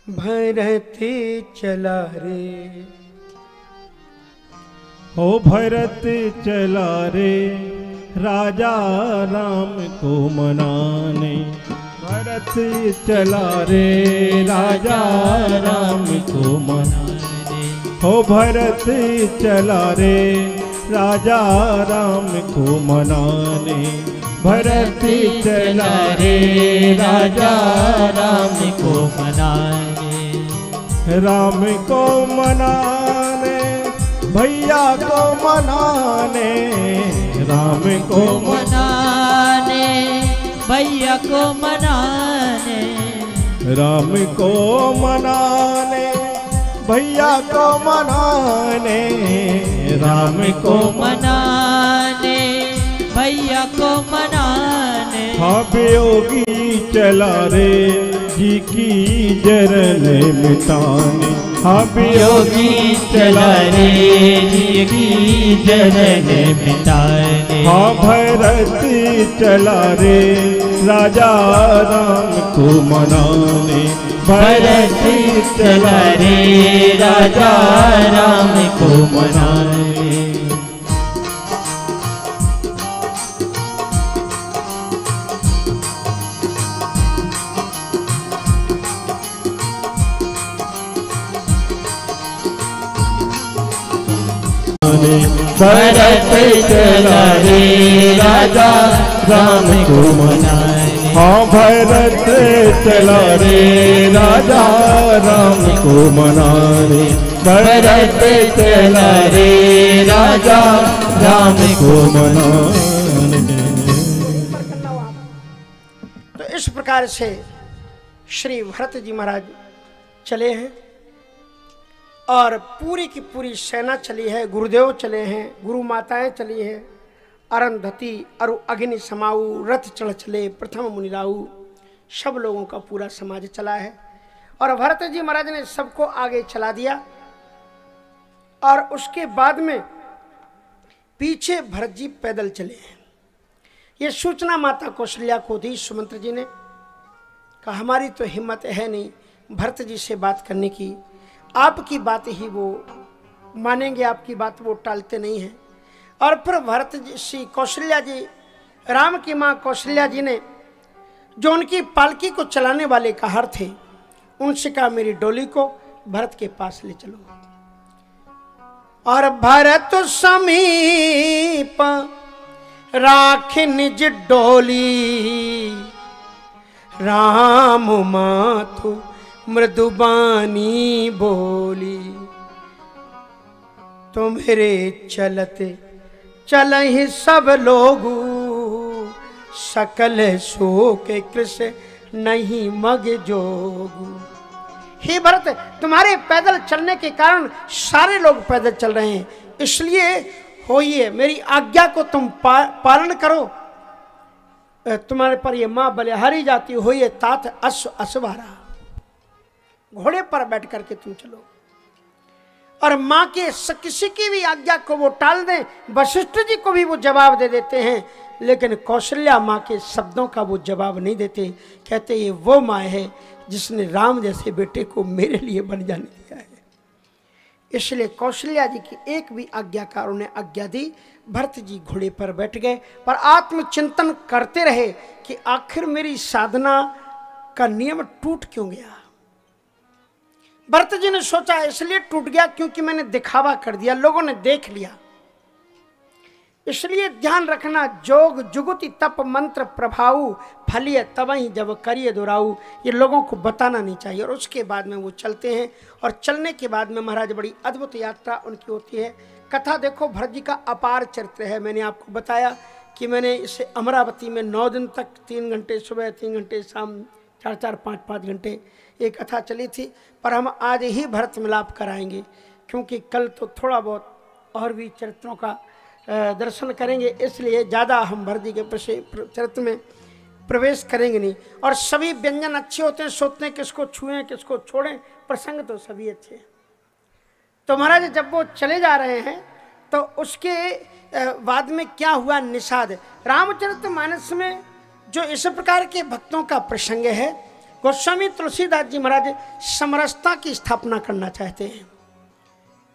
भरत चला रे। हो भरत चला रे राजा राम को मनाने। भरत चला रे राजा राम को मनाने। हो भरत चला रे राजा राम को मनाने। भरत चला रे राजा राम को मनाने। राम को मनाने भैया को मनाने। राम को मनाने भैया को मनाने। राम को मनाने भैया को मनाने। राम को मनाने भैया को मनाने। हाँ वियोगी चला रे जी की जरन मिटाने। हाँ वियोगी चला रे जी की जरन मिटाने। हाँ भरत चला रे राजा राम को मनाने। भरत चला रे राजा राम को मनाने। भरत चला रे राजा राम को मनाने। हाँ भरत चला रे राजा राम को मनाने। भरत चला रे राजा राम को मनाने। तो इस प्रकार से श्री भरत जी महाराज चले हैं और पूरी की पूरी सेना चली है। गुरुदेव चले हैं, गुरु माताएं चली हैं, अरुंधति अरु अग्नि समाऊ, रथ चढ़ चले प्रथम मुनिराऊ, सब लोगों का पूरा समाज चला है। और भरत जी महाराज ने सबको आगे चला दिया। और उसके बाद में पीछे भरत जी पैदल चले हैं। ये सूचना माता कौशल्या को दी। सुमंत्र जी ने कहा हमारी तो हिम्मत है नहीं भरत जी से बात करने की, आपकी बात ही वो मानेंगे, आपकी बात वो टालते नहीं हैं। और फिर भरत जी श्री कौशल्या जी, राम की माँ कौशल्या जी ने जो उनकी पालकी को चलाने वाले कहार थे उनसे कहा मेरी डोली को भरत के पास ले चलो। और भरत समीप राख निज डोली, राम माथु मृदुबानी बोली। तुम्हारे चलते चल ही सब लोगू, सकल शोक कृष्ण नहीं मग जोगू। हे भरत तुम्हारे पैदल चलने के कारण सारे लोग पैदल चल रहे हैं, इसलिए होइए मेरी आज्ञा को तुम पालन करो। तुम्हारे पर ये माँ बलिहारी जाती होइए तात असवारा, घोड़े पर बैठ करके तुम चलो। और माँ के किसी की भी आज्ञा को वो टाल दें। वशिष्ठ जी को भी वो जवाब दे देते हैं, लेकिन कौशल्या माँ के शब्दों का वो जवाब नहीं देते। कहते ये वो माँ है जिसने राम जैसे बेटे को मेरे लिए बन जाने दिया है। इसलिए कौशल्या जी की एक भी आज्ञाकारों ने आज्ञा दी। भरत जी घोड़े पर बैठ गए, पर आत्मचिंतन करते रहे कि आखिर मेरी साधना का नियम टूट क्यों गया। भरत जी ने सोचा इसलिए टूट गया क्योंकि मैंने दिखावा कर दिया, लोगों ने देख लिया। इसलिए ध्यान रखना, जोग जुगुति तप मंत्र प्रभाऊ, फलिय तबही जब करिए दोराऊ, ये लोगों को बताना नहीं चाहिए। और उसके बाद में वो चलते हैं, और चलने के बाद में महाराज बड़ी अद्भुत यात्रा उनकी होती है। कथा देखो, भरत जी का अपार चरित्र है। मैंने आपको बताया कि मैंने इसे अमरावती में 9 दिन तक 3 घंटे सुबह 3 घंटे शाम 4-4 5-5 घंटे एक कथा चली थी। पर हम आज ही भरत मिलाप कराएंगे, क्योंकि कल तो थोड़ा बहुत और भी चरित्रों का दर्शन करेंगे, इसलिए ज़्यादा हम भरत जी के चरित्र में प्रवेश करेंगे नहीं। और सभी व्यंजन अच्छे होते हैं, सोचते हैं किसको छुएं किसको छोड़ें, प्रसंग तो सभी अच्छे हैं। तो महाराज जब वो चले जा रहे हैं तो उसके बाद में क्या हुआ, निषाद रामचरितमानस में जो इस प्रकार के भक्तों का प्रसंग है, गोस्वामी तुलसीदास जी महाराज समरसता की स्थापना करना चाहते हैं,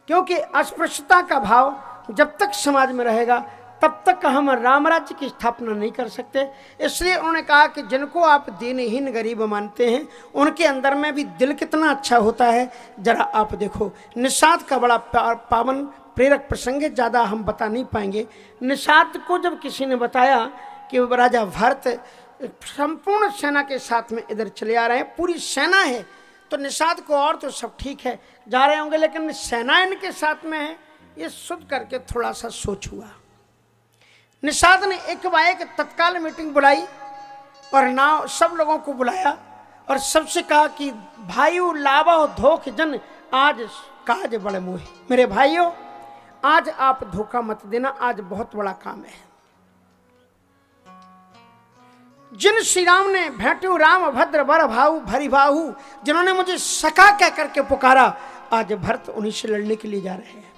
क्योंकि अस्पृश्यता का भाव जब तक समाज में रहेगा तब तक हम राम राज्य की स्थापना नहीं कर सकते। इसलिए उन्होंने कहा कि जिनको आप दीनहीन गरीब मानते हैं उनके अंदर में भी दिल कितना अच्छा होता है, जरा आप देखो। निषाद का बड़ा पावन प्रेरक प्रसंग है, ज़्यादा हम बता नहीं पाएंगे। निषाद को जब किसी ने बताया कि राजा भरत संपूर्ण सेना के साथ में इधर चले आ रहे हैं, पूरी सेना है, तो निषाद को और तो सब ठीक है जा रहे होंगे, लेकिन सेना इनके साथ में है, ये सुन करके थोड़ा सा सोच हुआ। निषाद ने एक बार एक तत्काल मीटिंग बुलाई और नाव सब लोगों को बुलाया और सबसे कहा कि भाइयों लावा धोख जन आज काज बड़े मुहे। मेरे भाइयों, आज आप धोखा मत देना, आज बहुत बड़ा काम है। जिन श्री राम ने भेंटू राम भद्र बर भाऊ भरी बाहू, जिन्होंने मुझे सखा कह करके पुकारा, आज भरत उन्हीं से लड़ने के लिए जा रहे हैं।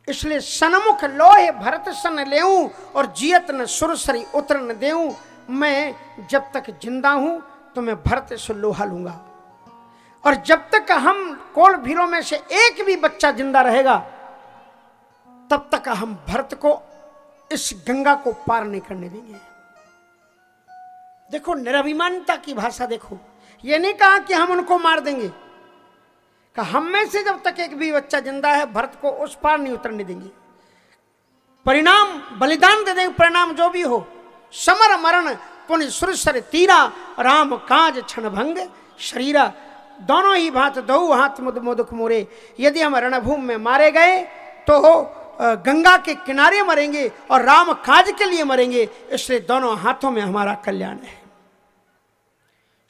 इसलिए सन्मुख लोहे भरत सन लेऊं और जियत न सुरसरी उतर न देऊं। मैं जब तक जिंदा हूं तो मैं भरत से लोहा लूंगा, और जब तक हम कोल भीरों में से एक भी बच्चा जिंदा रहेगा तब तक हम भरत को इस गंगा को पार नहीं करने देंगे। देखो निराभिमानता की भाषा देखो, ये नहीं कहा कि हम उनको मार देंगे, कि हम में से जब तक एक भी बच्चा जिंदा है भरत को उस पार नहीं उतरने देंगे। परिणाम बलिदान दे देंगे, परिणाम जो भी हो। समर मरण पुण्य सुरसर तीरा, राम काज क्षण भंग शरीरा। दोनों ही भांत दो हाथ मुद मोदक मोरे। यदि हम रणभूमि में मारे गए तो गंगा के किनारे मरेंगे और राम काज के लिए मरेंगे, इसलिए दोनों हाथों में हमारा कल्याण है।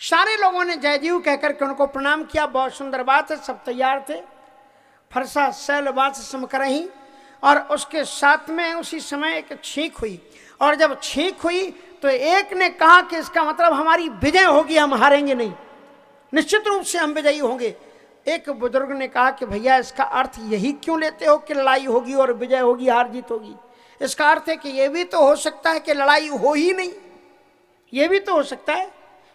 सारे लोगों ने जय जीव कहकर के उनको प्रणाम किया। बहुत सुंदर बात है, सब तैयार थे। फरसा शैलवास समकरही, और उसके साथ में उसी समय एक छींक हुई, और जब छींक हुई तो एक ने कहा कि इसका मतलब हमारी विजय होगी, हम हारेंगे नहीं, निश्चित रूप से हम विजयी होंगे। एक बुजुर्ग ने कहा कि भैया इसका अर्थ यही क्यों लेते हो कि लड़ाई होगी और विजय होगी, हार जीत होगी? इसका अर्थ है कि यह भी तो हो सकता है कि लड़ाई हो ही नहीं, ये भी तो हो सकता है।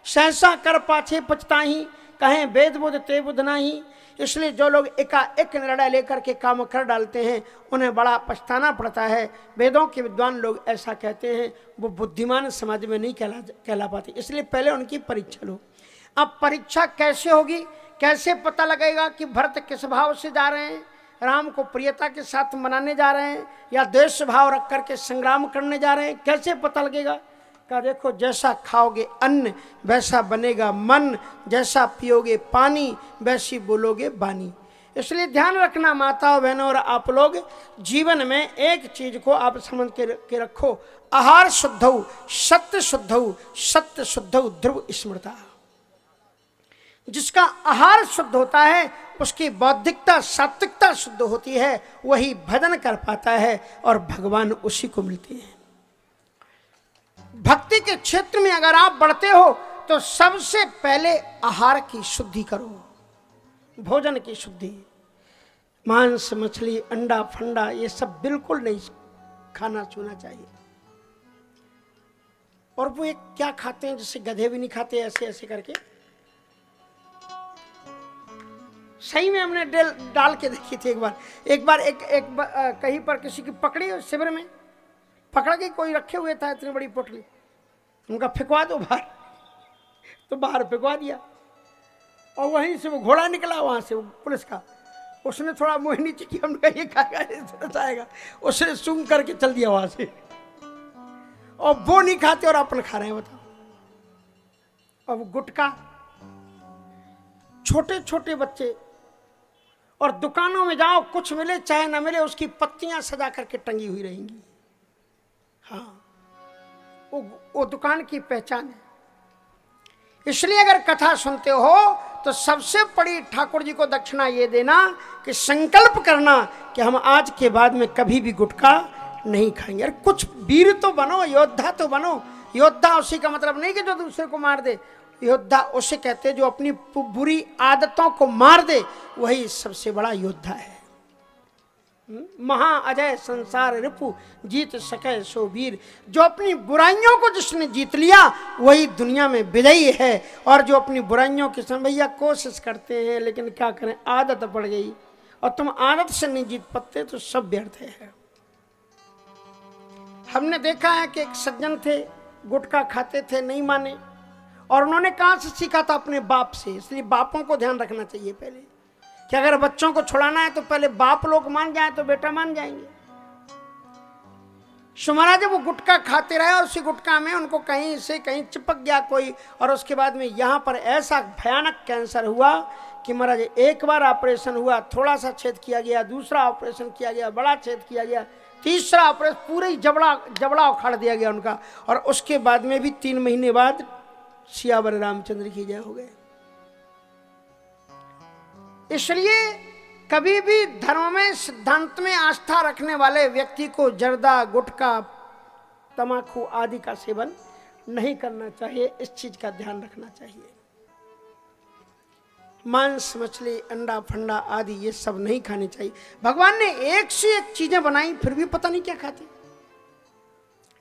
सहसा कर पाछे पछताही, कहें वेद बुध ते बुध नाही। इसलिए जो लोग एकाएक निर्णय लेकर के काम कर डालते हैं उन्हें बड़ा पछताना पड़ता है। वेदों के विद्वान लोग ऐसा कहते हैं, वो बुद्धिमान समाज में नहीं कहला पाते। इसलिए पहले उनकी परीक्षा लो। अब परीक्षा कैसे होगी, कैसे पता लगेगा कि भरत किस भाव से जा रहे हैं? राम को प्रियता के साथ मनाने जा रहे हैं या द्वेष भाव रख करके संग्राम करने जा रहे हैं? कैसे पता लगेगा? का देखो, जैसा खाओगे अन्न वैसा बनेगा मन, जैसा पियोगे पानी वैसी बोलोगे बानी। इसलिए ध्यान रखना माताओं बहनों और आप लोग, जीवन में एक चीज को आप समझ के रखो, आहार शुद्धौ सत्य शुद्धौ, सत्य शुद्धौ ध्रुव स्मृता। जिसका आहार शुद्ध होता है उसकी बौद्धिकता सात्विकता शुद्ध होती है, वही भजन कर पाता है और भगवान उसी को मिलते हैं। भक्ति के क्षेत्र में अगर आप बढ़ते हो तो सबसे पहले आहार की शुद्धि करो, भोजन की शुद्धि। मांस मछली अंडा फंडा ये सब बिल्कुल नहीं खाना छूना चाहिए। और वो एक क्या खाते हैं जिसे गधे भी नहीं खाते, ऐसे ऐसे करके। सही में हमने डाल के देखी थी एक बार कहीं पर किसी की पकड़ी, शिविर में पकड़ के कोई रखे हुए था इतनी बड़ी पोटली, उनका फेंकवा दो बाहर, तो बाहर फेंकवा दिया और वहीं से वो घोड़ा निकला वहां से, वो पुलिस का। उसने थोड़ा मुंह नीचे किया, हमने कहा ये खाएगा, उसने सूंघ करके चल दिया वहां से। और वो नहीं खाते और अपन खा रहे हैं, बताओ। अब गुटखा, छोटे छोटे बच्चे, और दुकानों में जाओ कुछ मिले चाहे ना मिले उसकी पत्तियां सजा करके टंगी हुई रहेंगी। हाँ, वो दुकान की पहचान है। इसलिए अगर कथा सुनते हो तो सबसे बड़ी ठाकुर जी को दक्षिणा ये देना कि संकल्प करना कि हम आज के बाद में कभी भी गुटखा नहीं खाएंगे। अरे कुछ वीर तो बनो, योद्धा तो बनो। योद्धा उसी का मतलब नहीं कि जो दूसरे को मार दे, योद्धा उसे कहते जो अपनी बुरी आदतों को मार दे, वही सबसे बड़ा योद्धा है। महा अजय संसार रिपु जीत सके सो वीर। जो अपनी बुराइयों को जिसने जीत लिया वही दुनिया में विजयी है। और जो अपनी बुराइयों की भैया कोशिश करते हैं लेकिन क्या करें, आदत पड़ गई और तुम आदत से नहीं जीत पाते तो सब व्यर्थ है। हमने देखा है कि एक सज्जन थे, गुटखा खाते थे, नहीं माने, और उन्होंने कहां से सीखा था? अपने बाप से। इसलिए बापों को ध्यान रखना चाहिए पहले कि अगर बच्चों को छुड़ाना है तो पहले बाप लोग मान जाए तो बेटा मान जाएंगे। महाराज जब वो गुटखा खाते रहे और उसी गुटखा में उनको कहीं से कहीं चिपक गया कोई, और उसके बाद में यहाँ पर ऐसा भयानक कैंसर हुआ कि महाराज एक बार ऑपरेशन हुआ, थोड़ा सा छेद किया गया, दूसरा ऑपरेशन किया गया, बड़ा छेद किया गया, तीसरा ऑपरेशन पूरे ही जबड़ा उखाड़ दिया गया उनका। और उसके बाद में भी 3 महीने बाद सियावर रामचंद्र की जय हो गए। इसलिए कभी भी धर्म में सिद्धांत में आस्था रखने वाले व्यक्ति को जर्दा, गुटखा, तमाकू आदि का सेवन नहीं करना चाहिए। इस चीज का ध्यान रखना चाहिए। मांस, मछली, अंडा, फंडा आदि ये सब नहीं खाने चाहिए। भगवान ने एक से एक चीजें बनाई फिर भी पता नहीं क्या खाते।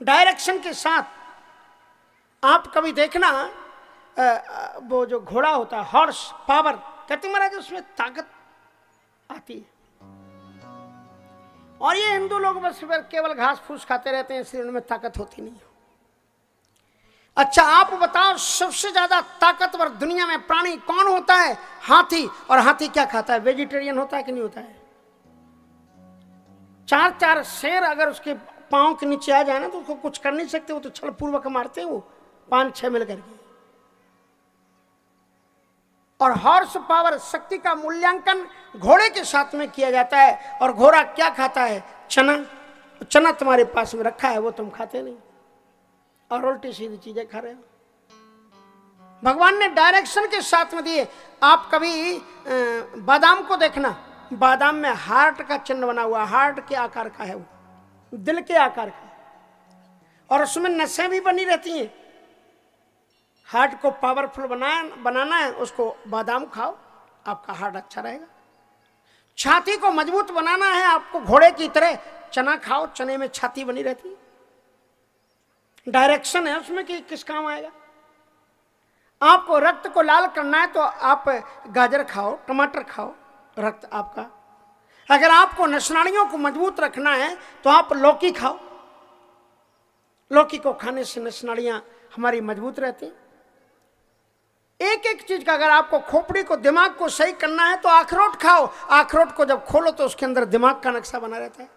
डायरेक्शन के साथ आप कभी देखना, वो जो घोड़ा होता है हॉर्स पावर, कहते महाराज उसमें ताकत आती है। और ये हिंदू लोग बस केवल घास फूस खाते रहते हैं, इसलिए उनमें ताकत होती नहीं है। अच्छा आप बताओ सबसे ज्यादा ताकतवर दुनिया में प्राणी कौन होता है? हाथी। और हाथी क्या खाता है? वेजिटेरियन होता है कि नहीं होता है? 4 शेर अगर उसके पांव के नीचे आ जाए ना तो उसको कुछ कर नहीं सकते, वो तो छल पूर्वक मारते हैं, वो 5-6 मिलकर के। और हॉर्स पावर शक्ति का मूल्यांकन घोड़े के साथ में किया जाता है। और घोड़ा क्या खाता है? चना। चना तुम्हारे पास में रखा है, वो तुम खाते नहीं और उल्टी सीधी चीजें खा रहे हो। भगवान ने डायरेक्शन के साथ में दिए। आप कभी बादाम को देखना, बादाम में हार्ट का चिन्ह बना हुआ, हार्ट के आकार का है, वो दिल के आकार का, और उसमें नसें भी बनी रहती हैं। हार्ट को पावरफुल बनाना है, उसको बादाम खाओ, आपका हार्ट अच्छा रहेगा। छाती को मजबूत बनाना है आपको, घोड़े की तरह चना खाओ, चने में छाती बनी रहती है। डायरेक्शन है उसमें कि किस काम आएगा। आपको रक्त को लाल करना है तो आप गाजर खाओ, टमाटर खाओ, रक्त आपका। अगर आपको नसनाड़ियों को मजबूत रखना है तो आप लौकी खाओ। लौकी को खाने से नसनाड़ियां हमारी मजबूत रहती हैं। एक एक चीज का, अगर आपको खोपड़ी को, दिमाग को सही करना है तो अखरोट खाओ। अखरोट को जब खोलो तो उसके अंदर दिमाग का नक्शा बना रहता है।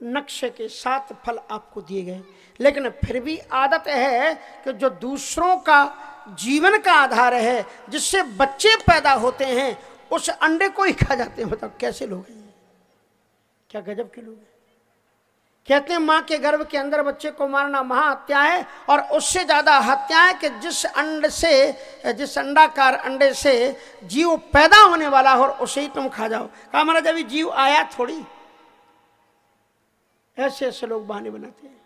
नक्शे के 7 फल आपको दिए गए, लेकिन फिर भी आदत है कि जो दूसरों का जीवन का आधार है, जिससे बच्चे पैदा होते हैं, उस अंडे को ही खा जाते हैं। बताओ कैसे लोग हैं, क्या गजब के लोग हैं। कहते हैं मां के गर्भ के अंदर बच्चे को मारना महाहत्या है, और उससे ज्यादा हत्या है कि जिस अंडाकार अंडे से जीव पैदा होने वाला हो उसे ही तुम खा जाओ। कहा महाराज अभी जीव आया थोड़ी। ऐसे ऐसे लोग बहाने बनाते हैं।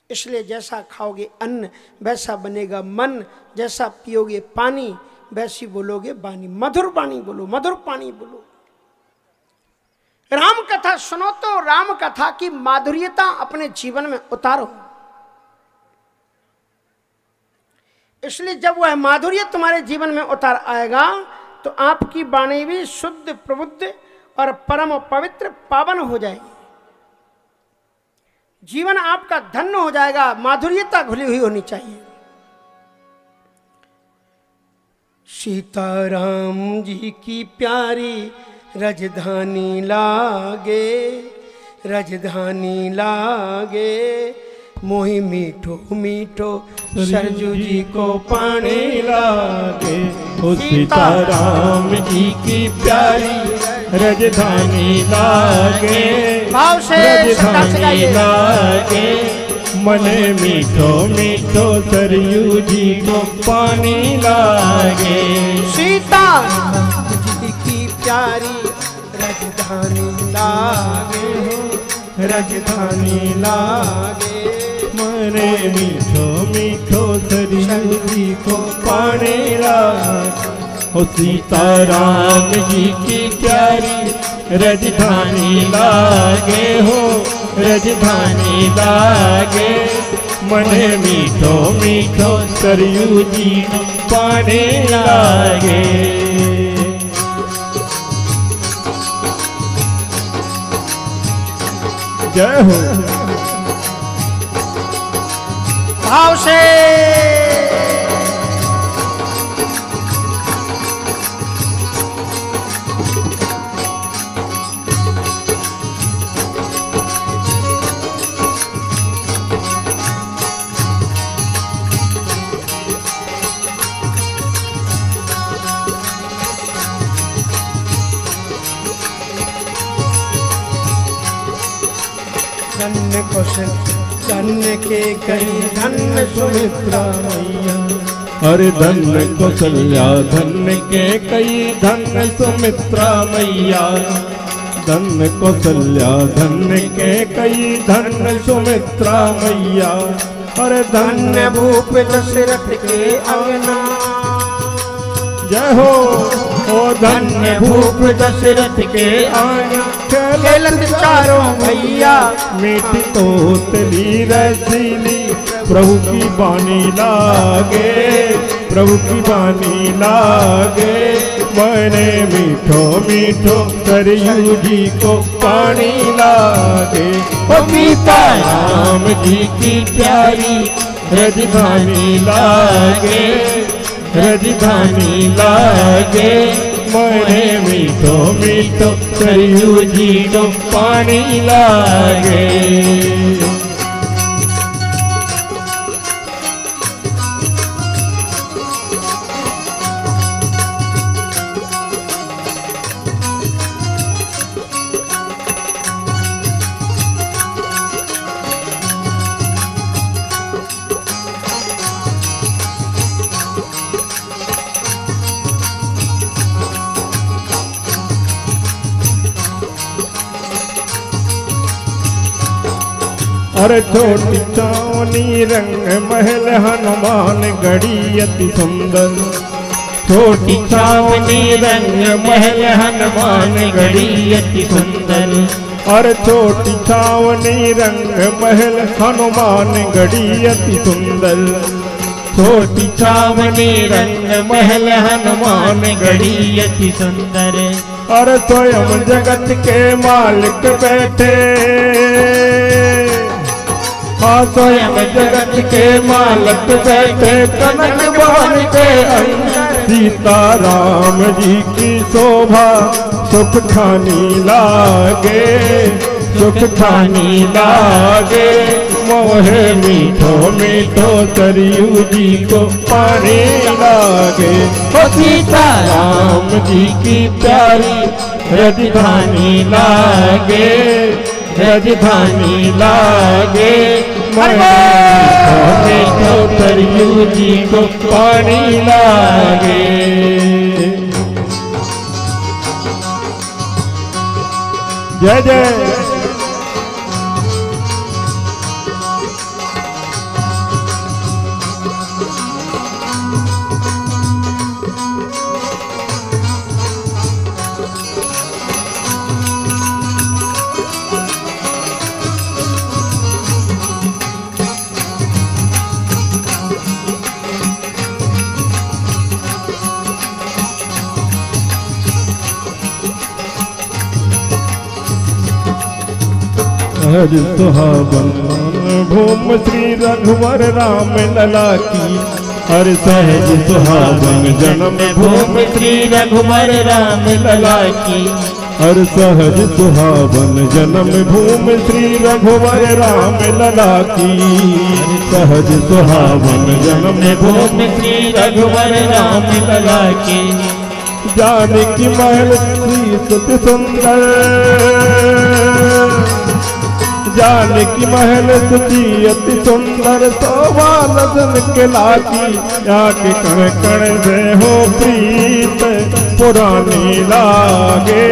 इसलिए जैसा खाओगे अन्न वैसा बनेगा मन, जैसा पियोगे पानी वैसी बोलोगे बानी। मधुर बानी बोलो, मधुर पानी बोलो। राम कथा सुनो तो राम कथा की माधुर्यता अपने जीवन में उतारो। इसलिए जब वह माधुर्य तुम्हारे जीवन में उतार आएगा तो आपकी वाणी भी शुद्ध, प्रबुद्ध और परम पवित्र पावन हो जाएगी। जीवन आपका धन्य हो जाएगा। माधुर्यता घुली हुई होनी चाहिए। सीताराम जी की प्यारी राजधानी लागे, राजधानी लागे, मोहि मीठो मीठो सरजू जी को पानी लागे। सीताराम जी की प्यारी राजधानी लागे, भाव से राजधानी लागे, मने मीठो मीठो सरयू जी को पानी लागे। सीताराम जी की प्यारी राजधानी लागे, राजधानी लागे, मने मीठो मीठो सरयू जी को पानी लागे। ओ सीताराम जी की प्यारी राजधानी लागे हो राजधानी लागे मने मीठो मीठो सरयू जी पानी लागे। जय हो। भाव से धन्य कौशल धन्य के कई धन्य सुमित्रा मैया। अरे धन्य कौशल्या धन्य के कई धन्य सुमित्रा मैया। धन्य कौशल्या धन्य के कई धन्य सुमित्रा मैया। अरे धन्य भूप दशरथ के अंगना। जय हो। ओ धन्य भूप दशरथ के आंगन खेलत चारों भैया। मीठी तोतली रसीली प्रभु की बानी लागे प्रभु की बानी लागे मने मीठो मीठो सरयू जी को पानी लागे। ओ सीताराम जी की प्यारी राजधानी लागे राजधानी लागे मने मीठो मीठो सरयू जी को पानी लागे। अरे छोटी चावनी रंग महल हनुमान गढ़ी अति सुंदर। छोटी चावनी रंग महल हनुमान गढ़ी अति सुंदर। अरे छोटी चावनी रंग महल हनुमान गढ़ी अति सुंदर। छोटी चावनी रंग महल हनुमान गढ़ी अति सुंदर। अरे स्वयं जगत के मालिक बैठे स्वयं जगत के मालिक बैठे कनक भवन के अंदर। सीताराम जी की शोभा सुख ठानी लागे सुख ठानी लागे मोहे मीठो मीठो सरयू जी को पानी लागे। ओ सीताराम जी की प्यारी राजधानी लागे राजधानी लागे मने मीठो सरयू जी को पानी लागे। जय जय। सहज सुहावन भूम श्री रघुवर राम लला की। हर सहज सुहावन जन्म भूम श्री रघुवर राम लला की। हर सहज सुहावन जन्म भूम श्री रघुवर राम लला की। सहज सुहावन जन्म भूम श्री रघुवर राम लला की। जानकी महल श्री सुत सुंदर जानकी महल सुची अति सुंदर शोभा लसन के लागी। याके कण कण से हो प्रीत पुरानी लागे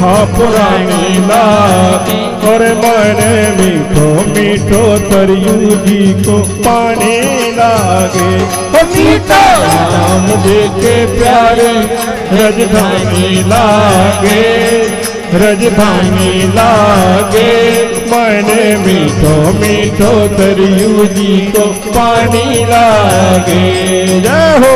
हाँ पुरानी लागे। और मैंने मीठो मीठो सरयू जी को पानी लागे। मीठा राम जी के प्यारे राजधानी लागे, राजधानी लागे। मैंने मीठो मीठो सरयू जी को पानी लागे। जय हो।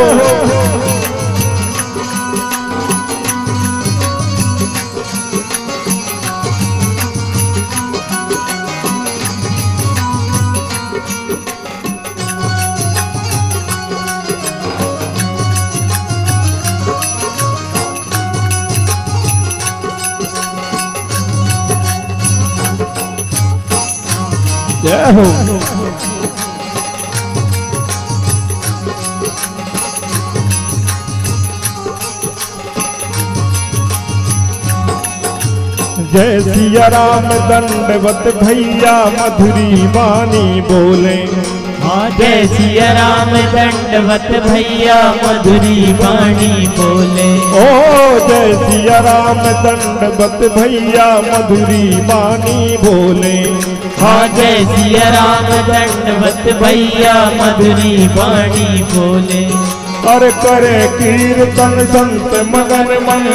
जय हो। जय सिया राम दंडवत भैया मधुरी वाणी बोले। हाँ जय सिया राम दंडवत भैया मधुरी वाणी बोले। ओ जय सिया राम दंडवत भैया मधुरी वाणी बोले। हाँ जय सिया राम दंडवत भैया मधुरी वाणी बोले। और करे कीर्तन संत मगन मन,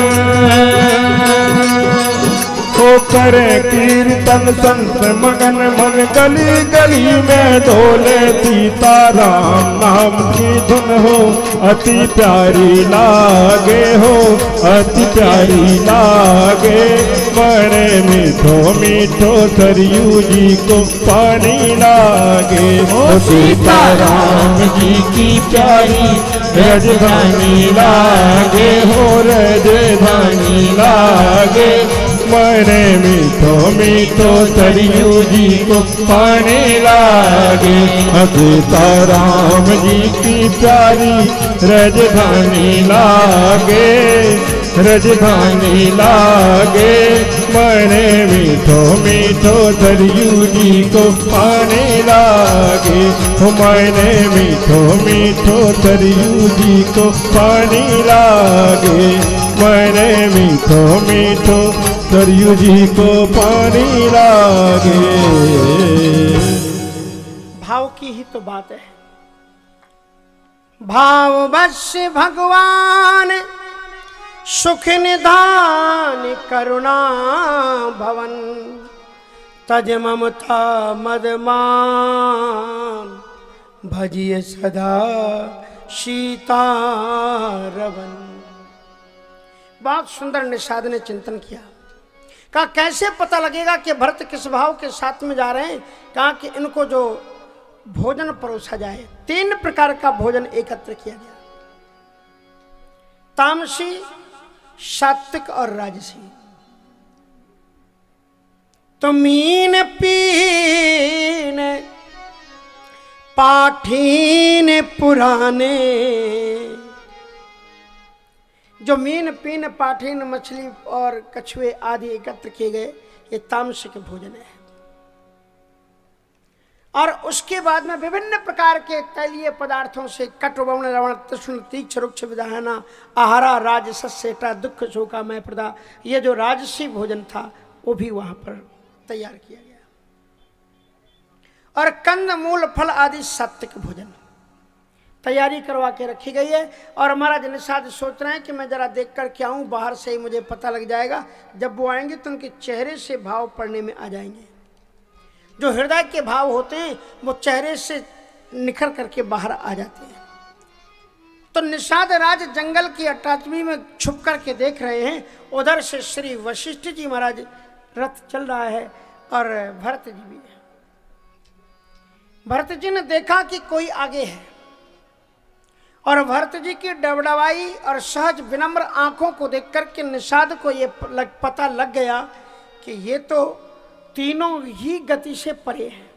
ओ करे कीर्तन संत मगन मन। गली गली में डोले सीताराम नाम की धुन हो, अति प्यारी लागे हो, अति प्यारी लागे। बड़े मीठो मीठो सरयू जी को पानी लागे। ओ सीताराम जी की प्यारी राजधानी लागे हो, राजधानी लागे। मैंने मीठो मीठो सरयू जी को पानी लागे। सीताराम जी की प्यारी राजधानी लागे, राजधानी लागे। मैंने मीठो मीठो सरयू जी को पानी लागे। मैंने मीठो मीठो सरयू जी को पानी लागे। मैंने मीठो मीठो सरयू जी को पानी लागे। भाव की ही तो बात है। भाव बस भगवान सुख निधान करुणा भवन। तज ममता मदमान भजिए सदा सीता रवन। बहुत सुंदर निषाद ने चिंतन किया। कहा कैसे पता लगेगा कि भरत किस भाव के साथ में जा रहे हैं। कहा कि इनको जो भोजन परोसा जाए, 3 प्रकार का भोजन एकत्र किया गया, तामसी, सात्विक और राजसी। तो मीन पीन पाठीन पुराने। जो मीन पीन पाठीन मछली और कछुए आदि एकत्र किए गए, ये तामसिक भोजन है। और उसके बाद में विभिन्न प्रकार के तैलीय पदार्थों से कटुवर्ण लवण तृष्ण तीक्ष रुक्ष विधाना आहारा राजसेटा दुख शोका मय प्रदा। ये जो राजसी भोजन था वो भी वहां पर तैयार किया गया। और कंद मूल फल आदि सात्विक भोजन तैयारी करवा के रखी गई है। और महाराज निषाद सोच रहे हैं कि मैं जरा देख कर के आऊं, बाहर से ही मुझे पता लग जाएगा। जब वो आएंगे तो उनके चेहरे से भाव पढ़ने में आ जाएंगे। जो हृदय के भाव होते हैं वो चेहरे से निखर करके बाहर आ जाते हैं। तो निषाद राज जंगल की अटाचवी में छुप करके देख रहे हैं। उधर से श्री वशिष्ठ जी महाराज रथ चल रहा है और भरत जी भी है। भरत जी ने देखा कि कोई आगे है और भरत जी की डबडबाई और सहज विनम्र आंखों को देख करके निषाद को ये पता लग गया कि ये तो तीनों ही गति से परे हैं।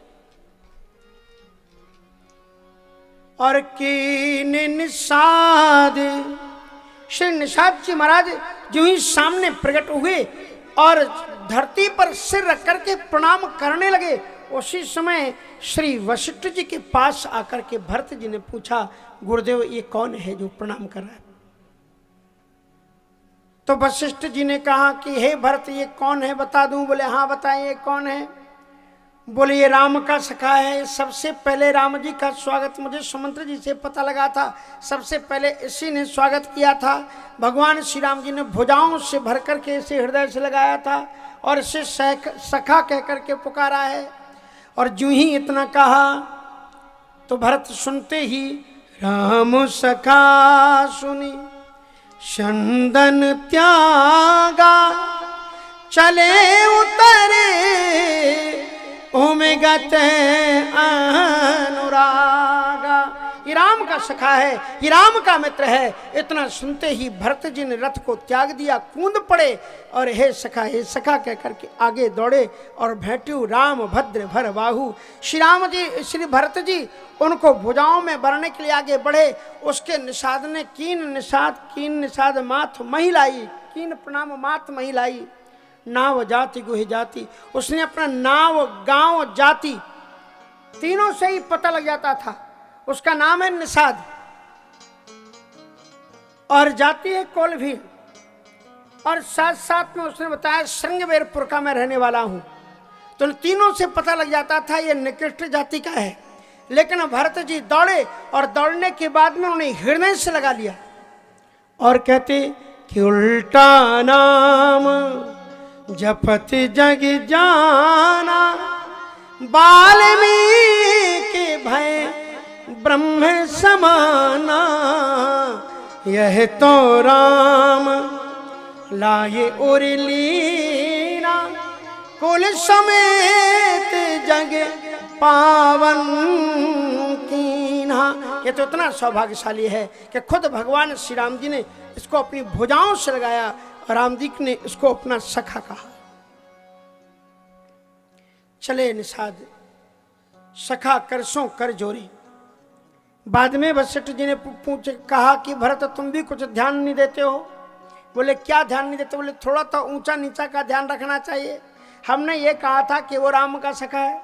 और कीन निषाद, श्री निषाद जी महाराज जो ही सामने प्रकट हुए और धरती पर सिर रख करके प्रणाम करने लगे, उसी समय श्री वशिष्ठ जी के पास आकर के भरत जी ने पूछा, गुरुदेव ये कौन है जो प्रणाम कर रहा है? तो वशिष्ठ जी ने कहा कि हे भरत, ये कौन है, बता दूं? बोले हाँ बताइए कौन है। बोले ये राम का सखा है। सबसे पहले राम जी का स्वागत मुझे सुमंत्र जी से पता लगा था, सबसे पहले इसी ने स्वागत किया था। भगवान श्री राम जी ने भुजाओं से भर करके इसे हृदय से लगाया था और इसे सखा कह करके पुकारा है। और जो ही इतना कहा तो भरत सुनते ही राम सखा सुनी चंदन त्यागा, चले उतरे ओमे गते अनुरागा। ये राम का सखा है, ये राम का मित्र है। इतना सुनते ही भरत जी ने रथ को त्याग दिया, कूद पड़े और हे सखा कह करके आगे दौड़े और भेटू राम भद्र भर बाहु। श्री राम जी, श्री भरत जी उनको भुजाओं में भरने के लिए आगे बढ़े। उसके निषाद ने कीन निषाद माथ महिलाई, कीन प्रणाम माथ महिलाई। नाव जाति गुहि जाति, उसने अपना नाव गांव जाति तीनों से ही पता लग जाता था। उसका नाम है निषाद और जाति है कोलभी, और साथ साथ में उसने बताया श्रृंगवेरपुर का मैं रहने वाला हूं। तो तीनों से पता लग जाता था ये निकृष्ट जाति का है। लेकिन भरत जी दौड़े और दौड़ने के बाद में उन्हें हृदय से लगा लिया और कहते कि उल्टा नाम जपत जग जाना, वाल्मीकि भय ब्रह्म समाना। यह तो राम लाए और लीना, कुल समेत जग पावन कीन्हा। ये तो इतना सौभाग्यशाली है कि खुद भगवान श्री राम जी ने इसको अपनी भुजाओं से लगाया और राम जी ने इसको अपना सखा कहा। चले निषाद सखा करसों कर जोरी। बाद में वशिष्ठ जी ने कहा कि भरत तुम भी कुछ ध्यान नहीं देते हो। बोले क्या ध्यान नहीं देते? बोले थोड़ा तो ऊंचा नीचा का ध्यान रखना चाहिए। हमने ये कहा था कि वो राम का सखा है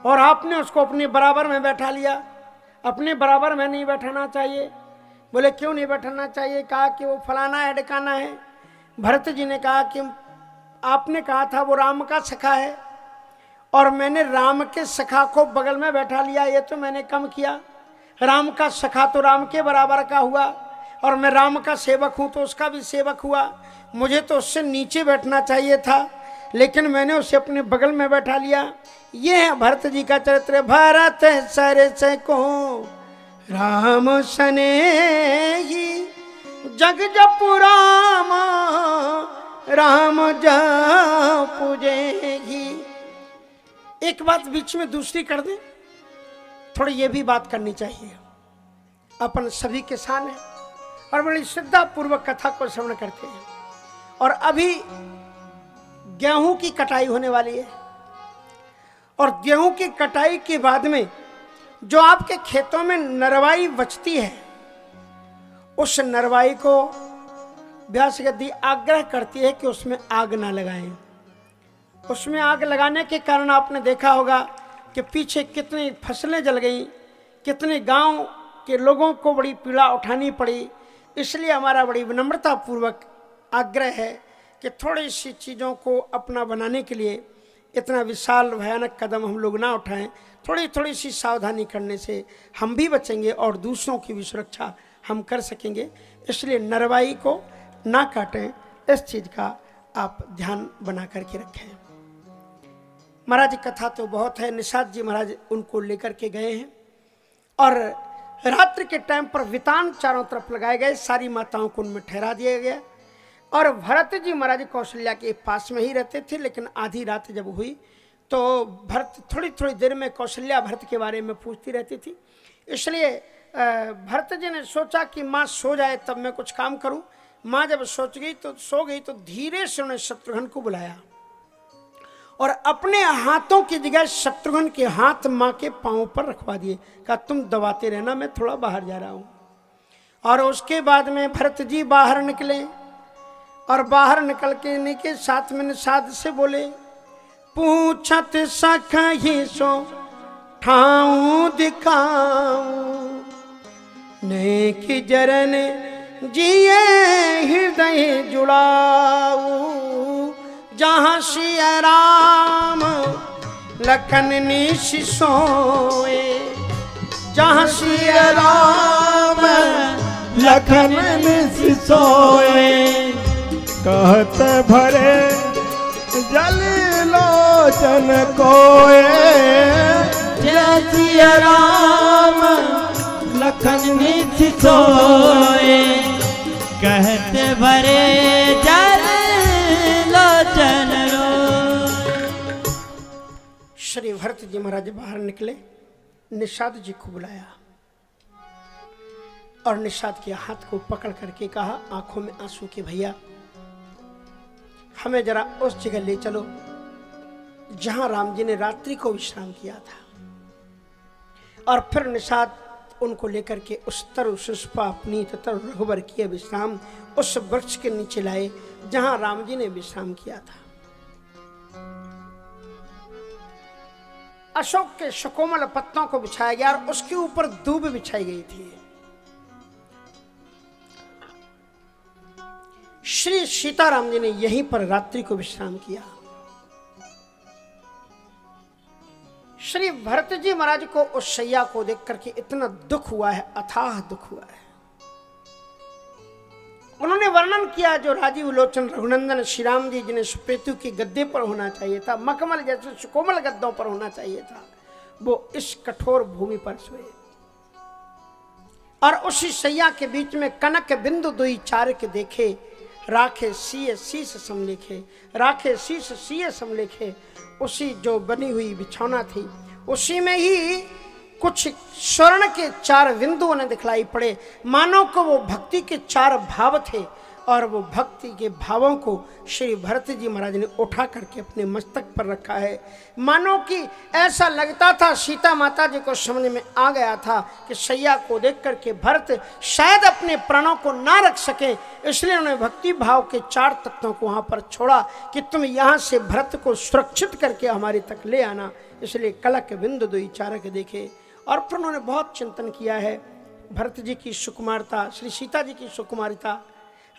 और आपने उसको अपने बराबर में बैठा लिया। अपने बराबर में नहीं बैठाना चाहिए। बोले क्यों नहीं बैठाना चाहिए? कहा कि वो फलाना है ढकाना है। भरत जी ने कहा कि आपने कहा था वो राम का सखा है और मैंने राम के सखा को बगल में बैठा लिया, ये तो मैंने कम किया। राम का सखा तो राम के बराबर का हुआ और मैं राम का सेवक हूं तो उसका भी सेवक हुआ। मुझे तो उससे नीचे बैठना चाहिए था, लेकिन मैंने उसे अपने बगल में बैठा लिया। ये है भरत जी का चरित्र। भरत सरस को राम सने ही, जग जपु राम राम जपु जेहि। एक बात बीच में दूसरी कर दे, थोड़ी ये भी बात करनी चाहिए। अपन सभी किसान हैं और बड़ी श्रद्धा पूर्वक कथा को श्रवण करते हैं। और अभी गेहूं की कटाई होने वाली है और गेहूं की कटाई के बाद में जो आपके खेतों में नरवाई बचती है, उस नरवाई को व्यास गद्दी आग्रह करती है कि उसमें आग ना लगाएं। उसमें आग लगाने के कारण आपने देखा होगा कि पीछे कितनी फसलें जल गई, कितने गांव के लोगों को बड़ी पीड़ा उठानी पड़ी। इसलिए हमारा बड़ी विनम्रता पूर्वक आग्रह है कि थोड़ी सी चीज़ों को अपना बनाने के लिए इतना विशाल भयानक कदम हम लोग ना उठाएं। थोड़ी थोड़ी सी सावधानी करने से हम भी बचेंगे और दूसरों की भी सुरक्षा हम कर सकेंगे। इसलिए नरवाई को ना काटें, इस चीज़ का आप ध्यान बना करके रखें। महाराज कथा तो बहुत है। निषाद जी महाराज उनको लेकर के गए हैं और रात्रि के टाइम पर वितान चारों तरफ लगाए गए, सारी माताओं को उनमें ठहरा दिया गया। और भरत जी महाराज कौशल्या के पास में ही रहते थे, लेकिन आधी रात जब हुई तो भरत थोड़ी थोड़ी देर में कौशल्या भरत के बारे में पूछती रहती थी। इसलिए भरत जी ने सोचा कि माँ सो जाए तब मैं कुछ काम करूं। माँ जब सो गई तो धीरे से उन्हें शत्रुघ्न को बुलाया और अपने हाथों की जगह शत्रुघ्न के हाथ माँ के पांव पर रखवा दिए। कहा तुम दबाते रहना, मैं थोड़ा बाहर जा रहा हूं। और उसके बाद में भरत जी बाहर निकले और बाहर निकल के साथ में निषाद से बोले, पूछत सखहि सो ठाऊं दिखाऊं, नेक जरन जिए हृदय जुड़ाऊ, जहाँ सिया राम लखन निश सोए, जहाँ सिया राम लखन निश सोए। कहत भरे जल लोचन कोए, जय सिया राम लखन निश सोए। कहते भरे जल लोचन रोए। श्री भरत जी महाराज बाहर निकले, निषाद जी को बुलाया और निषाद के हाथ को पकड़ करके कहा, आंखों में आंसू के भैया हमें जरा उस जगह ले चलो जहां राम जी ने रात्रि को विश्राम किया था। और फिर निषाद उनको लेकर के उस तरु सुष्पा अपनी तथा रघुवर किए विश्राम उस वृक्ष के नीचे लाए जहां राम जी ने विश्राम किया था। अशोक के सुकोमल पत्तों को बिछाया गया और उसके ऊपर दूब बिछाई गई थी। श्री सीताराम जी ने यहीं पर रात्रि को विश्राम किया। श्री भरत जी महाराज को उस शैया को देख करके इतना दुख हुआ है, अथाह दुख हुआ है। उन्होंने वर्णन किया जो राजीव लोचन रघुनंदन श्री राम जी जिन्हें सुपेतु के गद्दे पर होना चाहिए था, मखमल जैसे सुकोमल गद्दों पर होना चाहिए था, वो इस कठोर भूमि पर सोए। और उसी शैया के बीच में कनक बिंदु दुई चार के देखे, राखे सीय शीश समलेखे, राखे शीश सीय समलेखे। उसी जो बनी हुई बिछौना थी उसी में ही कुछ स्वर्ण के 4 बिंदु उन्हें दिखलाई पड़े, मानो को वो भक्ति के 4 भाव थे। और वो भक्ति के भावों को श्री भरत जी महाराज ने उठा करके अपने मस्तक पर रखा है। मानो कि ऐसा लगता था सीता माता जी को समझ में आ गया था कि शैया को देख करके भरत शायद अपने प्राणों को ना रख सके, इसलिए उन्होंने भक्ति भाव के 4 तत्वों को वहां पर छोड़ा कि तुम यहाँ से भरत को सुरक्षित करके हमारे तक ले आना। इसलिए कलक बिंदु दुई चारक देखे। और फिर उन्होंने बहुत चिंतन किया है भरत जी की सुकुमारता, श्री सीता जी की सुकुमारिता,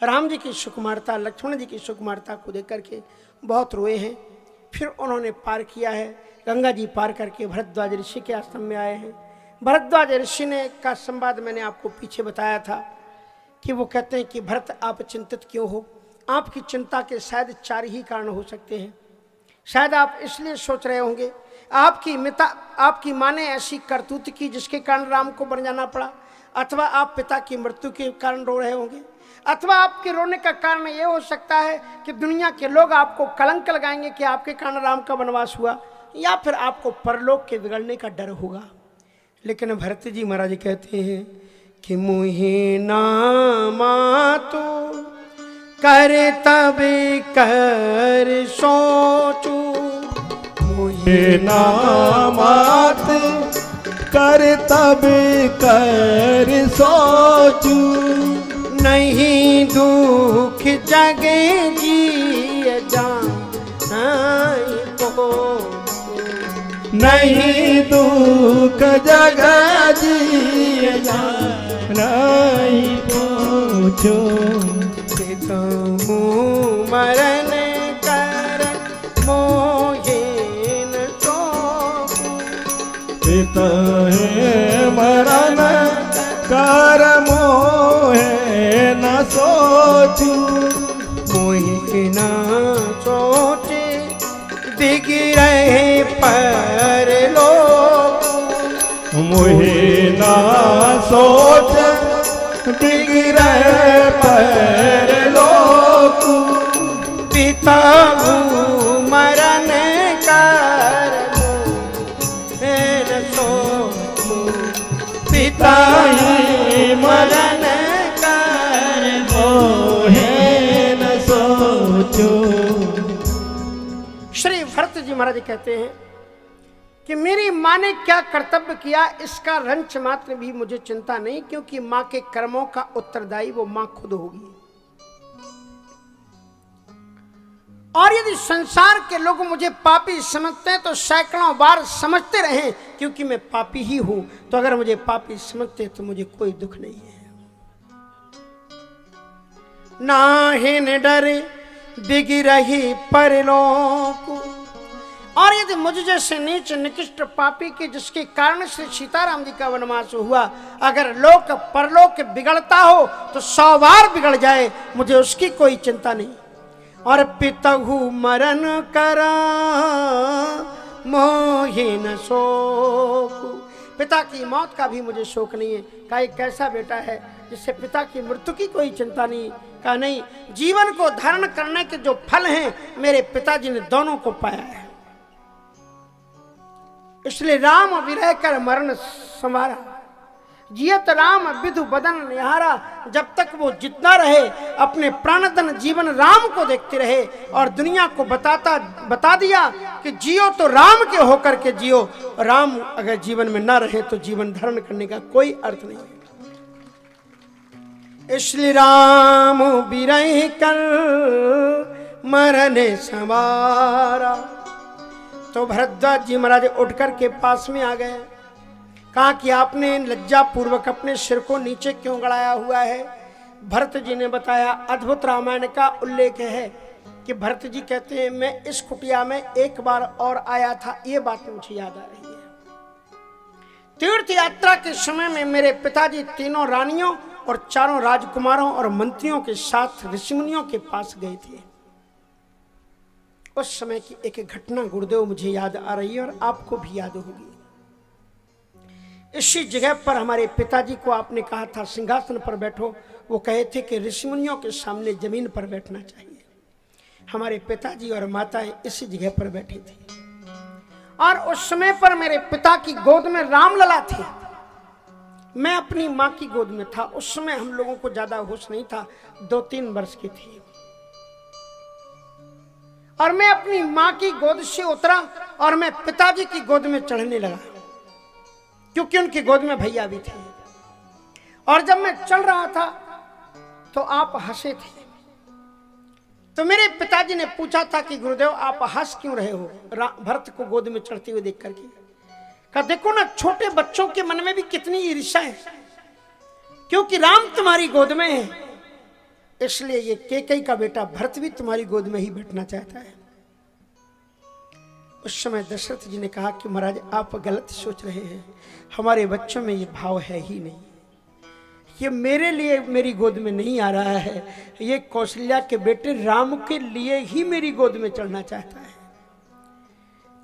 राम जी की सुकुमारता, लक्ष्मण जी की सुकुमारता को देख करके बहुत रोए हैं। फिर उन्होंने पार किया है, गंगा जी पार करके भरद्वाज ऋषि के आश्रम में आए हैं। भरद्वाज ऋषि ने का संवाद मैंने आपको पीछे बताया था कि वो कहते हैं कि भरत आप चिंतित क्यों हो। आपकी चिंता के शायद 4 ही कारण हो सकते हैं। शायद आप इसलिए सोच रहे होंगे आपकी माँ ने ऐसी करतूत की जिसके कारण राम को बन जाना पड़ा, अथवा आप पिता की मृत्यु के कारण रो रहे होंगे, अथवा आपके रोने का कारण ये हो सकता है कि दुनिया के लोग आपको कलंक लगाएंगे कि आपके कारण राम का वनवास हुआ, या फिर आपको परलोक के बिगड़ने का डर होगा। लेकिन भरत जी महाराज कहते हैं कि मुहे नामा तो कर तब कर सोचू, मुहे नामात कर तब कर सोचू। नहीं दुख जगे जी जान को, नहीं दुख जगह जी नहीं पूछो। मरण कर मोहे न सोचू, पिता है मरण कर मोहे न सोचू। मोहे न सोचे बिगड़े पर लोग, मोहे न सोच बिगड़े पर लोग। पिता मरण कर न सोचू, पिता मरण कर मोहे न सोचो। श्री भरत जी महाराज कहते हैं कि मेरी माँ ने क्या कर्तव्य किया इसका रंच मात्र भी मुझे चिंता नहीं, क्योंकि माँ के कर्मों का उत्तरदायी वो माँ खुद होगी। और यदि संसार के लोग मुझे पापी समझते हैं तो सैकड़ों बार समझते रहे, क्योंकि मैं पापी ही हूं। तो अगर मुझे पापी समझते तो मुझे कोई दुख नहीं है। नाहिन डरे बिगिरही परलोक। और यदि मुझ जैसे नीच निकृष्ट पापी के जिसके कारण श्री सीताराम जी का वनवास हुआ, अगर लोक परलोक बिगड़ता हो तो 100 बार बिगड़ जाए, मुझे उसकी कोई चिंता नहीं। और पितहु मरण करा मोहिन शोक। पिता की मौत का भी मुझे शोक नहीं है। कहा एक कैसा बेटा है जिससे पिता की मृत्यु की कोई चिंता नहीं। कहा नहीं, जीवन को धारण करने के जो फल हैं मेरे पिताजी ने दोनों को पाया है। इसलिए राम विरह कर मरण संवारा, जियत राम विधु बदन निहारा। जब तक वो जितना रहे अपने प्राणधन जीवन राम को देखते रहे और दुनिया को बता दिया कि जियो तो राम के होकर के जियो। राम अगर जीवन में ना रहे तो जीवन धारण करने का कोई अर्थ नहीं है। इसलिए राम विरह कर मरने संवारा। तो भरद्वाज जी महाराज उठकर के पास में आ गए। कहा कि आपने लज्जा पूर्वक अपने सिर को नीचे क्यों गड़ाया हुआ है। भरत जी ने बताया। अद्भुत रामायण का उल्लेख है कि भरत जी कहते हैं मैं इस कुटिया में एक बार और आया था, ये बात मुझे याद आ रही है। तीर्थ यात्रा के समय में मेरे पिताजी 3 रानियों और 4 राजकुमारों और मंत्रियों के साथ ऋषिमुनियों के पास गए थे। उस समय की एक घटना गुरुदेव मुझे याद आ रही है और आपको भी याद होगी। इसी जगह पर हमारे पिताजी को आपने कहा था सिंहासन पर बैठो, वो कहे थे कि ऋषिमुनियों के सामने जमीन पर बैठना चाहिए। हमारे पिताजी और माताएं इसी जगह पर बैठी थी और उस समय पर मेरे पिता की गोद में रामलला थे। मैं अपनी माँ की गोद में था। उस समय हम लोगों को ज्यादा होश नहीं था, 2-3 वर्ष की थी। और मैं अपनी माँ की गोद से उतरा और मैं पिताजी की गोद में चढ़ने लगा, क्योंकि उनकी गोद में भैया भी थे। और जब मैं चल रहा था तो आप हंसे थे। तो मेरे पिताजी ने पूछा था कि गुरुदेव आप हंस क्यों रहे हो भरत को गोद में चढ़ते हुए देख करके। कहा देखो ना, छोटे बच्चों के मन में भी कितनी ईर्ष्या है, क्योंकि राम तुम्हारी गोद में है, इसलिए ये कैकेयी का बेटा भरत भी तुम्हारी गोद में ही बैठना चाहता है। उस समय दशरथ जी ने कहा कि महाराज आप गलत सोच रहे हैं, हमारे बच्चों में ये भाव है ही नहीं। ये मेरे लिए मेरी गोद में नहीं आ रहा है, ये कौशल्या के बेटे राम के लिए ही मेरी गोद में चढ़ना चाहता है।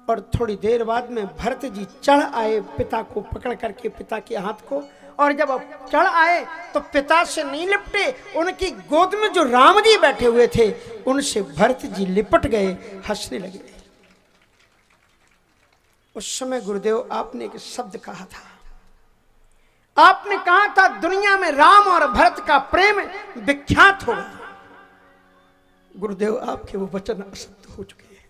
और थोड़ी देर बाद में भरत जी चढ़ आए पिता को पकड़ करके, पिता के हाथ को। और जब चढ़ आए तो पिता से नहीं लिपटे, उनकी गोद में जो राम जी बैठे हुए थे उनसे भरत जी लिपट गए, हंसने लगे। उस समय गुरुदेव आपने एक शब्द कहा था, आपने कहा था दुनिया में राम और भरत का प्रेम विख्यात होगा। गुरुदेव आपके वो वचन असत्य हो चुके हैं,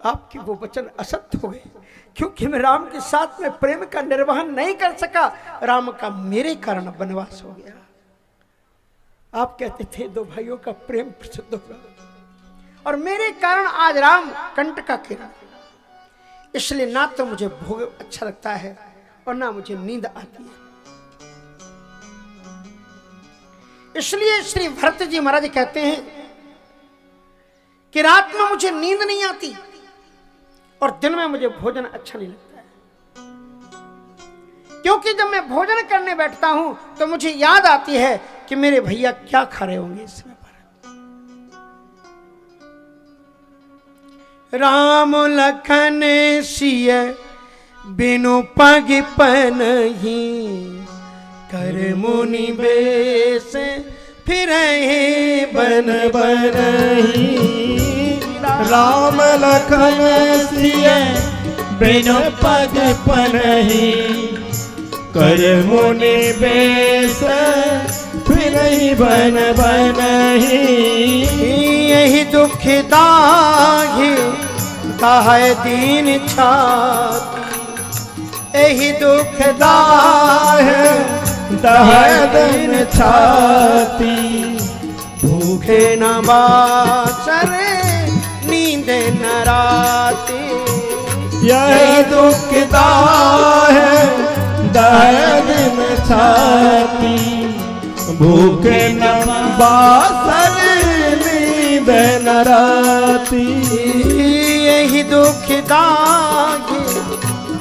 आपके वो वचन असत्य हो गए, क्योंकि मैं राम के साथ में प्रेम का निर्वहन नहीं कर सका। राम का मेरे कारण वनवास हो गया। आप कहते थे 2 भाइयों का प्रेम प्रसिद्ध होगा, और मेरे कारण आज राम कंट का किरण। इसलिए ना तो मुझे भोग अच्छा लगता है और ना मुझे नींद आती है। इसलिए श्री भरत जी महाराज कहते हैं कि रात में मुझे नींद नहीं आती और दिन में मुझे भोजन अच्छा नहीं लगता है, क्योंकि जब मैं भोजन करने बैठता हूं तो मुझे याद आती है कि मेरे भैया क्या खा रहे होंगे इस समय पर। राम लखन सिय बिनु पग पनहि, कर मुनि बेश फिरहि बन बनहि। राम लखन सिय बिनु पग पनहि, कर मुनि बेश फिरहि बन बनहि। यही दुख दाहि दाहै दीन छाती, यही दुख दाहै दाहै दीन छाती। भूखे न बासर नींद न राती, यही दुख दाहै दाहै दीन छाती। भूखे न बासर नींद न राती। यही दुख दागी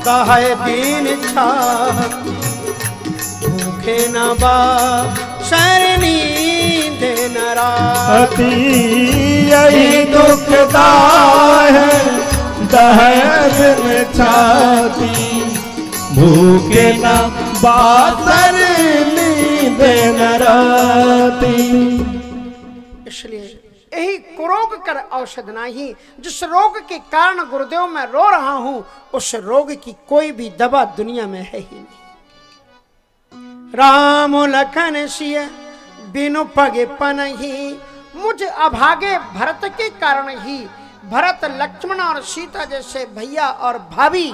कहे दीन छाती, भूखे न बासर नींद न राती। यही दुख दाहे दिन छाती, भूखे न बासर नींद न राती। इसलिए यही कुरोग कर औषध नहीं, जिस रोग के कारण गुरुदेव मैं रो रहा हूं, उस रोग की कोई भी दवा दुनिया में है ही नहीं। राम लखन सिय बिनु पगे पनहि, मुझ अभागे भरत के कारण ही भरत लक्ष्मण और सीता जैसे भैया और भाभी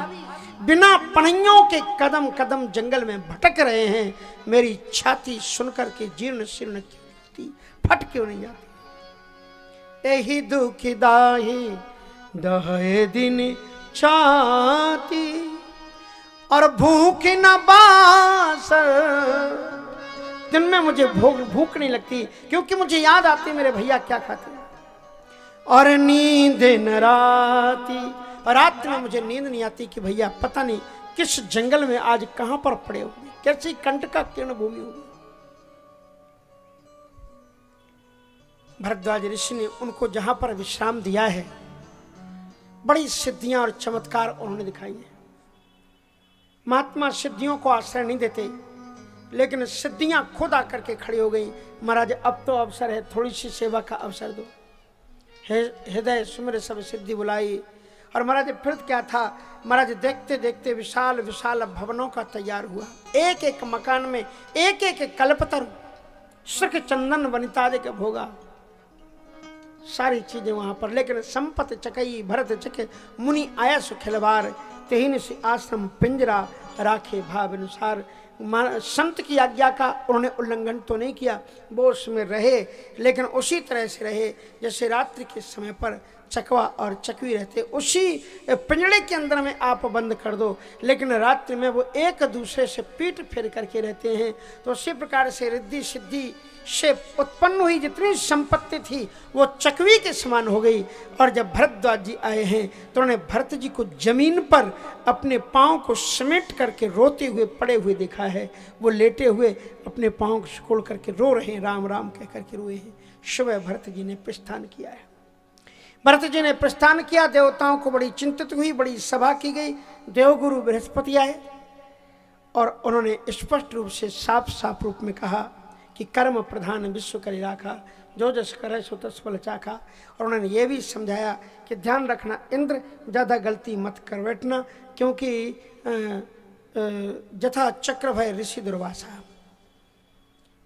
बिना पनहियों के कदम कदम जंगल में भटक रहे हैं। मेरी छाती सुनकर के जीर्ण शीर्ण फट क्यों नहीं जाती। यही दुख दाही दहे दिन छाती, और भूख न बासर। दिन में मुझे भूख नहीं लगती, क्योंकि मुझे याद आती मेरे भैया क्या खाते हैं। और नींद न राती, और रात में मुझे नींद नहीं आती कि भैया पता नहीं किस जंगल में आज कहां पर पड़े होंगे, कैसी कंट का किरण भूमि होगी। भरद्वाज ऋषि ने उनको जहां पर विश्राम दिया है, बड़ी सिद्धियां और चमत्कार उन्होंने दिखाई है। महात्मा सिद्धियों को आश्रय नहीं देते, लेकिन सिद्धियां खुद आकर के खड़ी हो गई। महाराज अब तो अवसर है, थोड़ी सी सेवा का अवसर दो। हृदय सुमिर सब सिद्धि बुलाई। और महाराज फिर क्या था, महाराज देखते देखते विशाल विशाल भवनों का तैयार हुआ। एक एक मकान में एक एक कल्पतरु, सुख चंदन वनितादि के भोगा, सारी चीजें वहां पर। लेकिन संपत चकई भरत चके मुनि आया सुखिलवार, तेहिन से आश्रम पिंजरा राखे भाव अनुसार। संत की आज्ञा का उन्होंने उल्लंघन तो नहीं किया, वो उसमें रहे, लेकिन उसी तरह से रहे जैसे रात्रि के समय पर चकवा और चकवी रहते। उसी पिंजड़े के अंदर में आप बंद कर दो, लेकिन रात्रि में वो एक दूसरे से पीठ फेर करके रहते हैं। तो उसी प्रकार से रिद्धि सिद्धि से उत्पन्न हुई जितनी संपत्ति थी वो चकवी के समान हो गई। और जब भरद्वाज जी आए हैं तो उन्होंने भरत जी को जमीन पर अपने पाँव को समेट करके रोते हुए पड़े हुए देखा है। वो लेटे हुए अपने पाँव को सिकोड़ करके रो रहे हैं, राम राम कह करके रोए हैं। सुबह भरत जी ने प्रस्थान किया है। भरत जी ने प्रस्थान किया, देवताओं को बड़ी चिंतित हुई, बड़ी सभा की गई। देवगुरु बृहस्पति आए और उन्होंने स्पष्ट रूप से साफ साफ रूप में कहा कि कर्म प्रधान विश्व करि राखा, जो जस करे सो तस फल चाखा। और उन्होंने ये भी समझाया कि ध्यान रखना इंद्र, ज़्यादा गलती मत कर बैठना, क्योंकि जथा चक्र भय ऋषि दुर्वासा।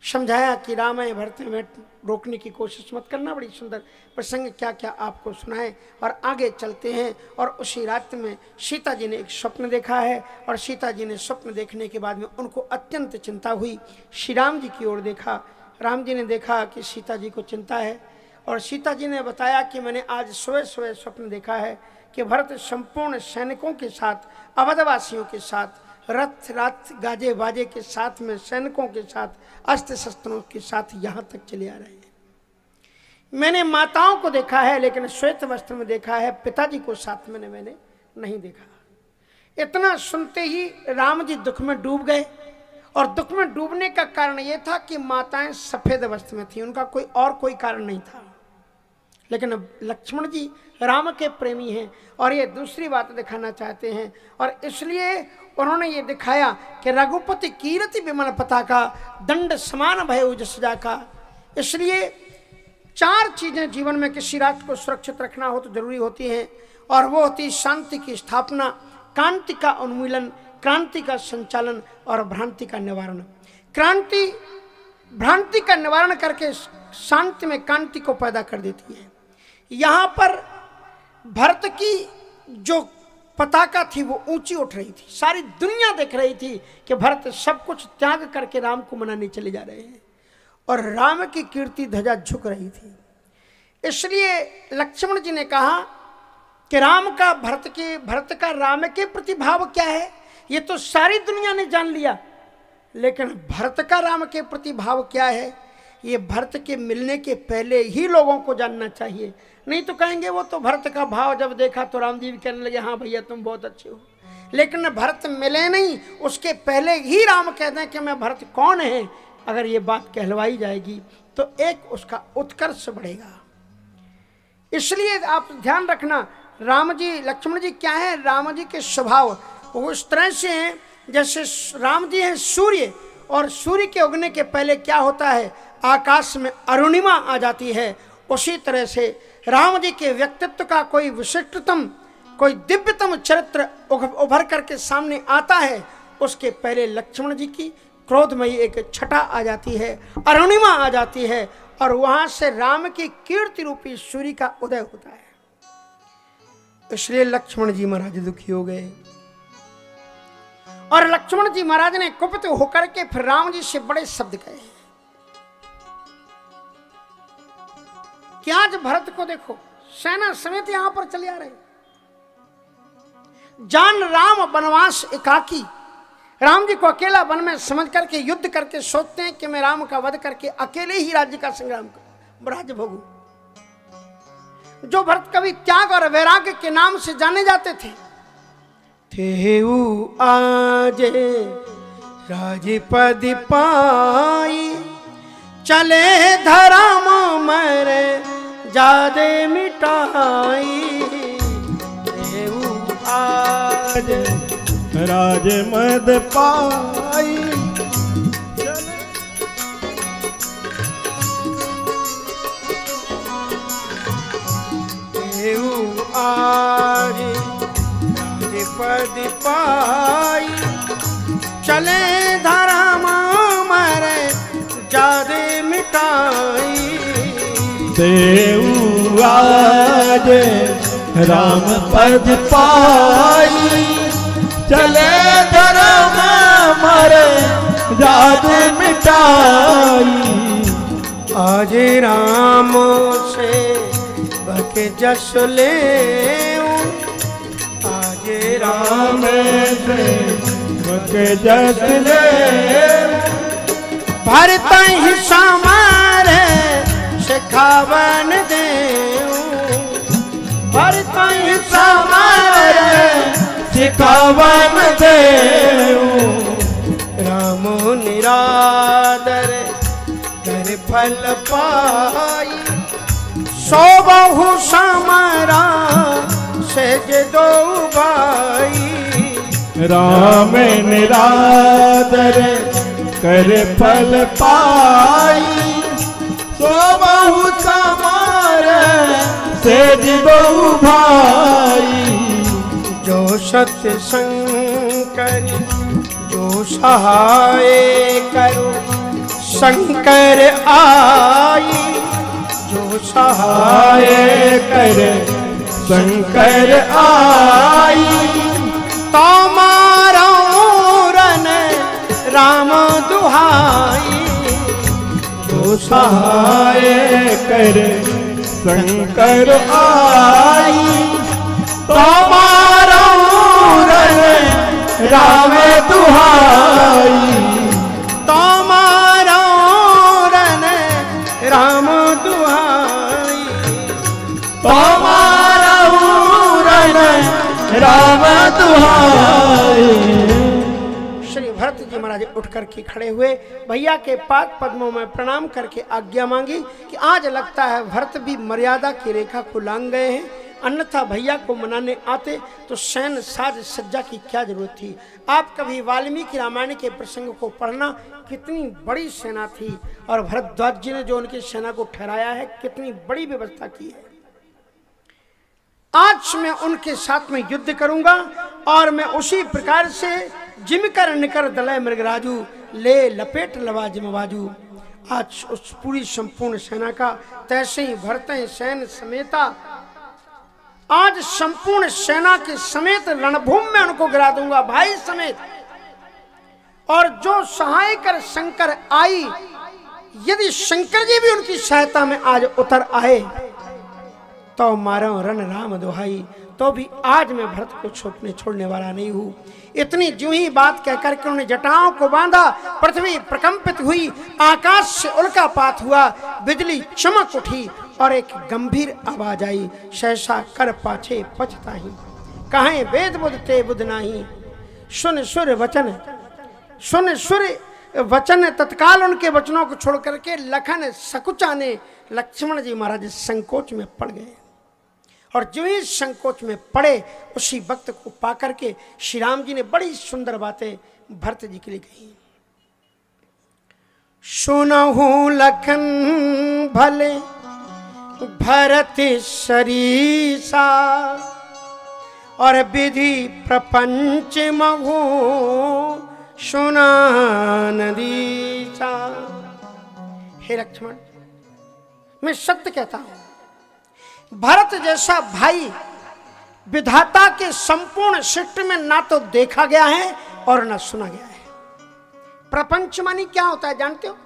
समझाया कि रामाय भरत में रोकने की कोशिश मत करना। बड़ी सुंदर प्रसंग क्या क्या आपको सुनाए। और आगे चलते हैं। और उसी रात में सीता जी ने एक स्वप्न देखा है, और सीता जी ने स्वप्न देखने के बाद में उनको अत्यंत चिंता हुई। श्री राम जी की ओर देखा, राम जी ने देखा कि सीता जी को चिंता है, और सीता जी ने बताया कि मैंने आज सुबह सुबह स्वप्न देखा है कि भरत संपूर्ण सैनिकों के साथ, अवधवासियों के साथ, रथ रात गाजे बाजे के साथ में, सैनिकों के साथ, अस्त्र शस्त्रों के साथ यहाँ तक चले आ रहे हैं। मैंने माताओं को देखा है, लेकिन श्वेत वस्त्र में देखा है, पिताजी को साथ में मैंने नहीं देखा। इतना सुनते ही राम जी दुख में डूब गए। और दुख में डूबने का कारण यह था कि माताएं सफेद वस्त्र में थी, उनका कोई कारण नहीं था। लेकिन लक्ष्मण जी राम के प्रेमी हैं और ये दूसरी बात दिखाना चाहते हैं, और इसलिए उन्होंने ये दिखाया कि रघुपति कीर्ति विमल पताका, दंड समान भय जस जाका। इसलिए चार चीजें जीवन में किसी राष्ट्र को सुरक्षित रखना हो तो जरूरी होती हैं, और वो होती शांति की स्थापना, क्रांति का उन्मूलन, क्रांति का संचालन और भ्रांति का निवारण। भ्रांति का निवारण करके शांति में क्रांति को पैदा कर देती है। यहाँ पर भरत की जो पताका थी वो ऊंची उठ रही थी, सारी दुनिया देख रही थी कि भरत सब कुछ त्याग करके राम को मनाने चले जा रहे हैं, और राम की कीर्ति ध्वजा झुक रही थी। इसलिए लक्ष्मण जी ने कहा कि भरत का राम के प्रति भाव क्या है, ये तो सारी दुनिया ने जान लिया। लेकिन भरत का राम के प्रति भाव क्या है, ये भरत के मिलने के पहले ही लोगों को जानना चाहिए। नहीं तो कहेंगे वो तो भरत का भाव जब देखा तो राम जी भी कहने लगे हाँ भैया तुम बहुत अच्छे हो, लेकिन भरत मिले नहीं उसके पहले ही राम कहते हैं कि मैं भरत कौन है। अगर ये बात कहलवाई जाएगी तो एक उसका उत्कर्ष बढ़ेगा। इसलिए आप ध्यान रखना, राम जी लक्ष्मण जी क्या है, राम जी के स्वभाव वो इस तरह से हैं जैसे राम जी हैं सूर्य, और सूर्य के उगने के पहले क्या होता है, आकाश में अरुणिमा आ जाती है। उसी तरह से राम जी के व्यक्तित्व का कोई विशिष्टतम कोई दिव्यतम चरित्र उभर करके सामने आता है, उसके पहले लक्ष्मण जी की क्रोधमयी एक छटा आ जाती है, अरुणिमा आ जाती है, और वहां से राम की कीर्ति रूपी सूर्य का उदय होता है। इसलिए लक्ष्मण जी महाराज दुखी हो गए, और लक्ष्मण जी महाराज ने कुपित होकर के फिर राम जी से बड़े शब्द कहे कि आज भरत को देखो सेना समेत यहां पर चले आ रहे, जान राम वनवास एकाकी, राम जी को अकेला वन में समझ करके युद्ध करके सोचते हैं कि मैं राम का वध करके अकेले ही राज्य का संग्राम राज्य भोगू। जो भरत कभी त्याग और वैराग्य के नाम से जाने जाते थे आज राजपद पाई, चले धर्म मरे जादे मिटाई। आज राजमद पाई, आज राजपद पाई, चले धर्म मरे जादे मिटाई। देव आज राम पद पाई, चले धर्म मरे जादे मिटाई। आज राम से बके जस ले, आज राम से बके जस ले। भरत ही समारे सिखावन देऊ, भरत ही समारे सिखावन देऊ। राम निरादर कर फल पाई, सो बहु समारा सेज दो भाई। राम निरादर कर फल पाई, सो बहु समारा सेज दो भाई। जो सत्य शंकर जो सहाय करो, शंकर आई। जो सहाय करे शंकर आई, तो मारो रन राम दुहाई। जो सहाय करे शंकर आई, तो मारो रन राम दुहाई। तो मारो रन राम दुहाई, तो मारो रन राम दुहाई। श्री भरत जी महाराज उठ करके खड़े हुए, भैया के पाद पद्मों में प्रणाम करके आज्ञा मांगी कि आज लगता है भरत भी मर्यादा की रेखा को लांघ गए हैं, अन्यथा भैया को मनाने आते तो सैन्य साज सज्जा की क्या जरूरत थी। आप कभी वाल्मीकि रामायण के प्रसंग को पढ़ना, कितनी बड़ी सेना थी, और भरद्वाज जी ने जो उनकी सेना को ठहराया है, कितनी बड़ी व्यवस्था की है। आज मैं उनके साथ में युद्ध करूंगा, और मैं उसी प्रकार से जिमकर निकर दलय मृगराजू, ले लपेट लवा जिमबाजू। आज उस पूरी संपूर्ण सेना का तैसे ही भरत सैन्य समेता, आज संपूर्ण सेना के समेत रणभूमि में उनको गिरा दूंगा भाई समेत। और जो सहाय कर शंकर आई, यदि शंकर जी भी उनकी सहायता में आज उतर आए, तो मारो रण राम दुहाई, तो भी आज मैं भरत को छोड़ने वाला नहीं हूं। इतनी जो ही बात कहकर के उन्होंने जटाओं को बांधा, पृथ्वी प्रकंपित हुई, आकाश से उल्कापात हुआ, बिजली चमक उठी और एक गंभीर आवाज आई, सहसा कर पाछे पछताही, कहें वेद बुध ते बुध नाही, सुन सुर वचन, सुन सुर वचन। तत्काल उनके वचनों को छोड़ करके लखन सकुचाने लक्ष्मण जी महाराज संकोच में पड़ गए, और जो ही संकोच में पड़े उसी वक्त को पा करके श्री राम जी ने बड़ी सुंदर बातें भरत जी के लिए कही। सुनहु लखन भले भरत सरीसा, और विधि प्रपंच महु सुना नदीसा। हे लक्ष्मण, मैं सत्य कहता हूं, भरत जैसा भाई विधाता के संपूर्ण सृष्टि में ना तो देखा गया है और ना सुना गया है। प्रपंच मानी क्या होता है जानते हो?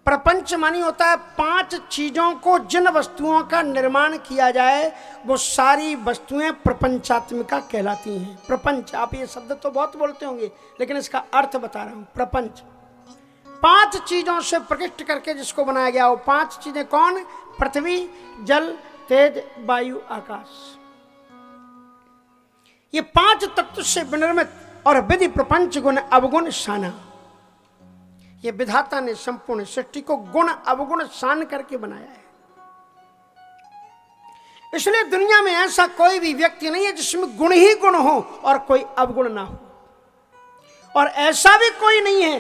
प्रपंच मानी होता है 5 चीजों को जिन वस्तुओं का निर्माण किया जाए वो सारी वस्तुएं प्रपंचात्मिका कहलाती हैं। प्रपंच, आप ये शब्द तो बहुत बोलते होंगे लेकिन इसका अर्थ बता रहा हूं। प्रपंच 5 चीजों से प्रकृष्ट करके जिसको बनाया गया, वो 5 चीजें कौन? पृथ्वी, जल, तेज, वायु, आकाश। ये 5 तत्व से विनिर्मित और विधि प्रपंच गुण अवगुण शाना, ये विधाता ने संपूर्ण सृष्टि को गुण अवगुण शान करके बनाया है। इसलिए दुनिया में ऐसा कोई भी व्यक्ति नहीं है जिसमें गुण ही गुण हो और कोई अवगुण ना हो, और ऐसा भी कोई नहीं है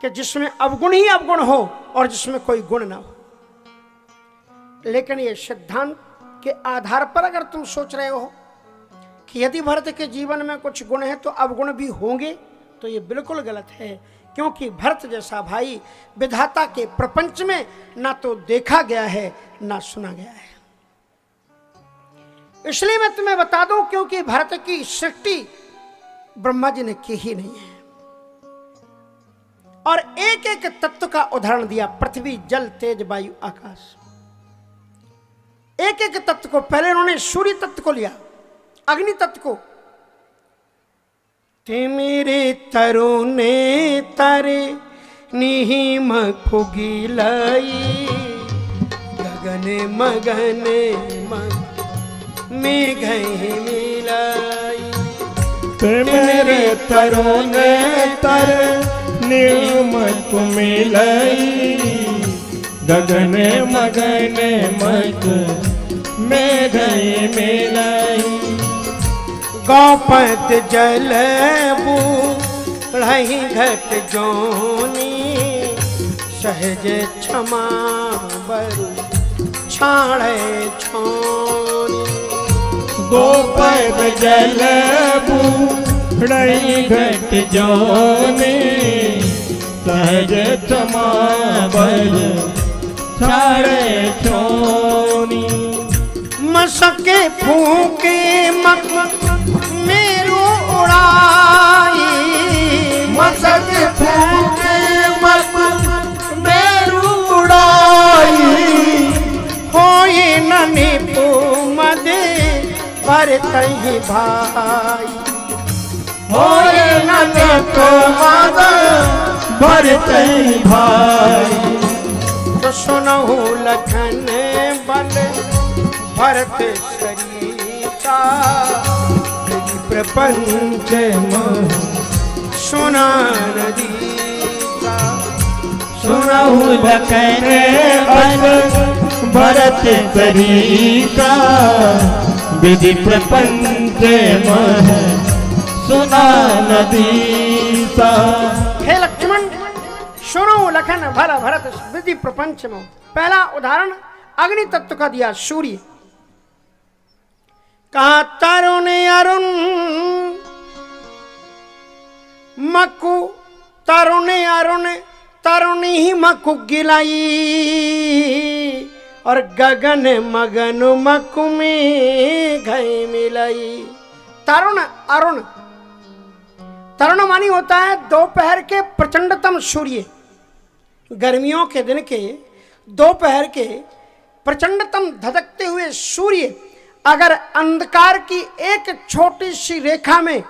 कि जिसमें अवगुण ही अवगुण हो और जिसमें कोई गुण ना हो। लेकिन ये सिद्धांत के आधार पर अगर तुम सोच रहे हो कि यदि भरत के जीवन में कुछ गुण है तो अवगुण भी होंगे, तो ये बिल्कुल गलत है, क्योंकि भरत जैसा भाई विधाता के प्रपंच में ना तो देखा गया है ना सुना गया है। इसलिए मैं तुम्हें बता दूं, क्योंकि भरत की सृष्टि ब्रह्मा जी ने की ही नहीं है, और एक एक तत्व का उदाहरण दिया, पृथ्वी, जल, तेज, वायु, आकाश। एक एक तत्व को, पहले उन्होंने सूर्य तत्व को लिया, अग्नि तत्व को, ते मेरे तरुने तारे निहिम खुगिलाई, गगने मगने में गए मिलाई। ते मेरे तरुने तारे निहिम खुगिलाई, गगने मगने मग में गए मिलाई। गौपत जल बूढ़ी घट जोनी, सहज क्षमा बरु छाड़े छोनी। गोपद जल बूढ़ी घट जोनी, सहज क्षमा बरु छाड़े छोनी। मसके फूके मक मेरो उड़ाई, मसके फूके मक मेरो उड़ाई। होई ननी मदे पर तही भाई, होए ननी मदे पर तही भाई। तो सुनहु लखन बल भरत सरीसा, प्रपंच में सुना नदीसा। सुनहु लखन बल भरत सरीसा, विधि प्रपंच में सुना नदीसा। हे लक्ष्मण, सुनो लखन भल भरत विधि प्रपंच में। पहला उदाहरण अग्नि तत्व का दिया, सूर्य। कहा तरुण अरुण मकु, तरुण अरुण तरुणी ही मकु गिलाई, और गगन मगन मकु में गए मिलाई। तरुण अरुण, तरुण मानी होता है दोपहर के प्रचंडतम सूर्य। गर्मियों के दिन के दोपहर के प्रचंडतम धधकते हुए सूर्य अगर अंधकार की एक छोटी सी रेखा में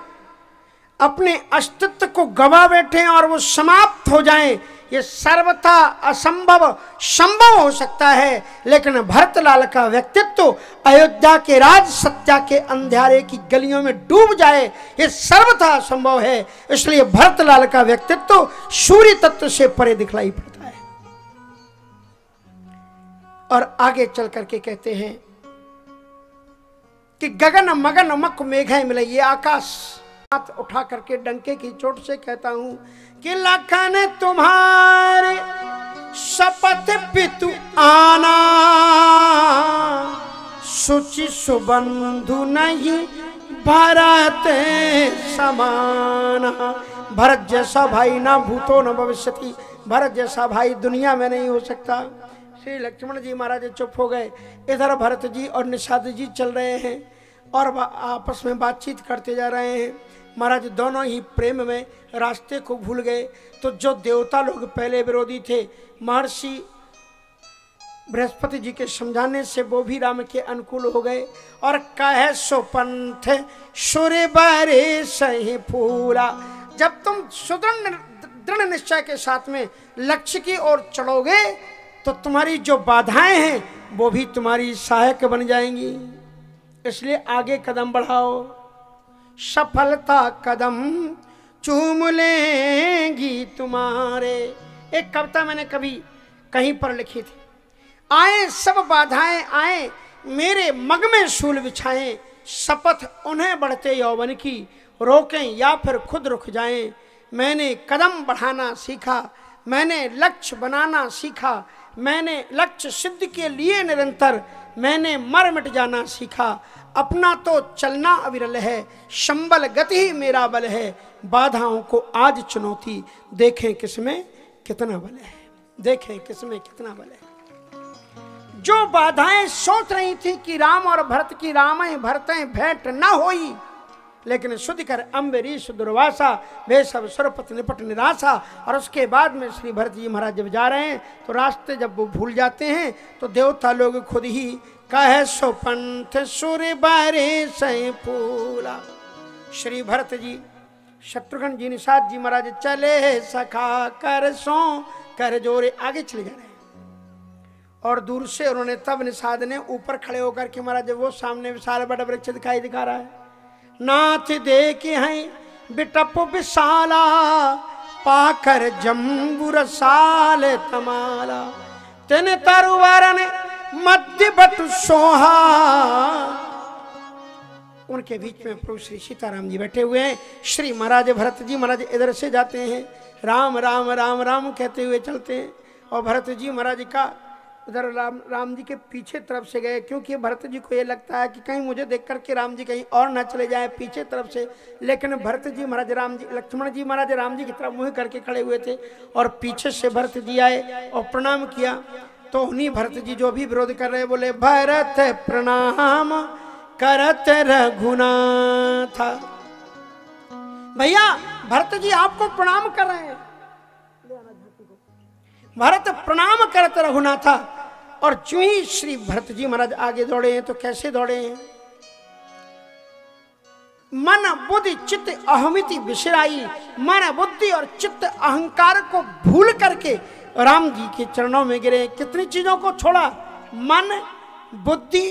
अपने अस्तित्व को गवा बैठे और वो समाप्त हो जाएं, ये सर्वथा असंभव संभव हो सकता है, लेकिन भरतलाल का व्यक्तित्व अयोध्या के राज सत्या के अंधेरे की गलियों में डूब जाए, ये सर्वथा असंभव है। इसलिए भरतलाल का व्यक्तित्व सूर्य तत्व से परे दिखलाई पड़ता है। और आगे चल करके कहते हैं कि गगन मगन मक मेघ मिले, ये आकाश हाथ उठा करके डंके की चोट से कहता हूं कि लखन तुम्हारे शपथ पितु आना, सुचि सुबंधु नहीं भरत समान। भरत जैसा भाई ना भूतो न भविष्यति, भरत जैसा भाई दुनिया में नहीं हो सकता। श्री लक्ष्मण जी महाराज चुप हो गए। इधर भरत जी और निषाद जी चल रहे हैं और आपस में बातचीत करते जा रहे हैं। महाराज दोनों ही प्रेम में रास्ते को भूल गए। तो जो देवता लोग पहले विरोधी थे, महर्षि बृहस्पति जी के समझाने से वो भी राम के अनुकूल हो गए और कहे सो पंथ सूर्य बरे सही फूला। जब तुम सुदृढ़ दृढ़ निश्चय के साथ में लक्ष्य की ओर चढ़ोगे तो तुम्हारी जो बाधाएं हैं वो भी तुम्हारी सहायक बन जाएंगी। इसलिए आगे कदम बढ़ाओ, सफलता कदम चूम लेंगी तुम्हारे। एक कविता मैंने कभी कहीं पर लिखी थी, आए सब बाधाएं आए मेरे मग में शूल बिछाएं, शपथ उन्हें बढ़ते यौवन की रोकें या फिर खुद रुक जाएं। मैंने कदम बढ़ाना सीखा, मैंने लक्ष्य बनाना सीखा, मैंने लक्ष्य सिद्ध के लिए निरंतर मैंने मर मिट जाना सीखा। अपना तो चलना अविरल है, संबल गति ही मेरा बल है। बाधाओं को आज चुनौती, देखें किसमें कितना बल है, देखें किसमें कितना बल है। जो बाधाएं सोच रही थी कि राम और भरत की रामें भरतें भेंट न होई, लेकिन शुद्ध कर अम्बरीश दुर्वासा वे सब सुरपत निपट निराशा। और उसके बाद में श्री भरत जी महाराज जब जा रहे हैं तो रास्ते जब वो भूल जाते हैं तो देवता लोग खुद ही कहे सो पंथ सूर्य बारे सही फूला। श्री भरत जी, शत्रुघ्न जी, निषाद जी महाराज चले सखा कर सो कर जोरे, आगे चले जा रहे हैं। और दूर से उन्होंने तब निषाद ने ऊपर खड़े होकर के महाराज वो सामने विशाल बड़ा वृक्ष दिखाई दिखा रहा है। नाथ देखे हैं बिटप विशाला, पाकर जम्बुर साल तमाला, तेने तरुवारन मध्य बटु सोहा। उनके बीच में प्रभु श्री सीताराम जी बैठे हुए हैं। श्री महाराज भरत जी महाराज इधर से जाते हैं, राम राम राम राम कहते हुए चलते हैं। और भरत जी महाराज का उधर राम जी के पीछे तरफ से गए, क्योंकि भरत जी को ये लगता है कि कहीं मुझे देख करके राम जी कहीं और ना चले जाए पीछे तरफ से। लेकिन भरत जी महाराज लक्ष्मण जी महाराज राम जी की तरफ मुँह करके खड़े हुए थे और पीछे से भरत जी आए और प्रणाम किया। तो उन्हीं भरत जी जो भी विरोध कर रहे बोले, भरत प्रणाम करत रघुनाथ। भैया भरत जी आपको प्रणाम कर रहे हैं। भरत प्रणाम करत रघुनाथा। और जो ही श्री भरत जी महाराज आगे दौड़े हैं तो कैसे दौड़े हैं, मन बुद्धि चित्त अहमिति विसराई। मन बुद्धि और चित्त अहंकार को भूल करके राम जी के चरणों में गिरे। कितनी चीजों को छोड़ा, मन बुद्धि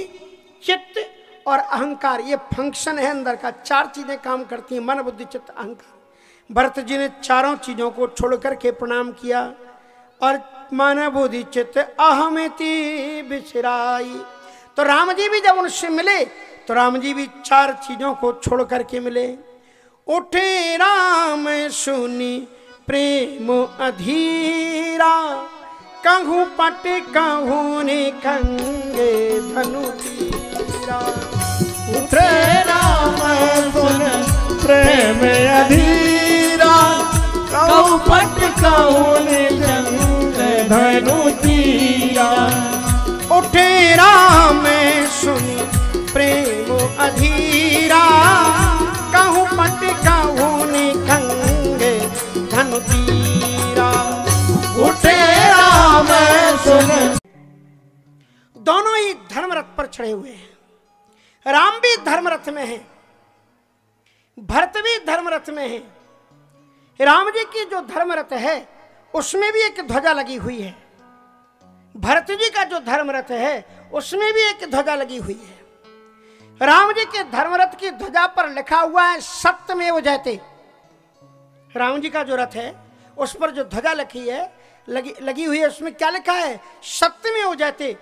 चित्त और अहंकार, ये फंक्शन है अंदर का, चार चीजें काम करती हैं, मन बुद्धि चित्त अहंकार। भरत जी ने चारों चीजों को छोड़ करके प्रणाम किया और मन बुद्धि चित्त अहमिति बिसराई। तो राम जी भी जब उनसे मिले तो राम जी भी चार चीजों को छोड़ करके मिले। उठे राम सुनी प्रेम अधीरा, कहूँ पट कहूँ निकंगे धनु तीरा। उठे राम सुन प्रेम अधीरा, कहूँ पट कहूँ निकंगे धनु तीरा। उठे राम सुनी प्रेम अधीरा, कहूँ पट कहूँ निकंगे धनु तीरा। उठे राम सुन। दोनों ही धर्मरथ पर चढ़े हुए हैं। राम भी धर्मरथ में है, भरत भी धर्मरथ में है। राम जी की जो धर्मरथ है उसमें भी एक ध्वजा लगी हुई है। भरत जी का जो धर्मरथ है उसमें भी एक ध्वजा लगी हुई है। राम जी के धर्मरथ की ध्वजा पर लिखा हुआ है सत्यमेव जयते। राम जी का जो रथ है उस पर जो ध्वजा लगी हुई है उसमें क्या लिखा है? सत्यमेव जयते।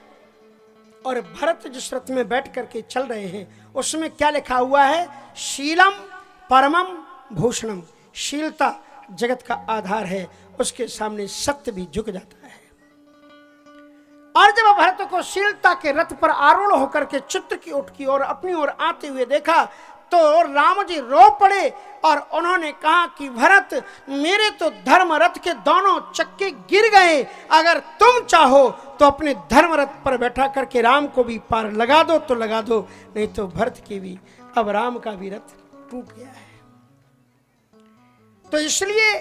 और भरत जिस रथ में बैठ करके चल रहे हैं उसमें क्या लिखा हुआ है? शीलम परमम भूषणम। शीलता जगत का आधार है, उसके सामने सत्य भी झुक जाता है। और जब भरत को शीलता के रथ पर आरूढ़ होकर के चित्र की ओट की और अपनी ओर आते हुए देखा तो राम जी रो पड़े और उन्होंने कहा कि भरत, मेरे तो धर्म रथ के दोनों चक्के गिर गए, अगर तुम चाहो तो अपने धर्म रथ पर बैठा करके राम को भी पार लगा दो तो लगा दो, नहीं तो भरत की भी, अब राम का भी रथ टूट गया है। तो इसलिए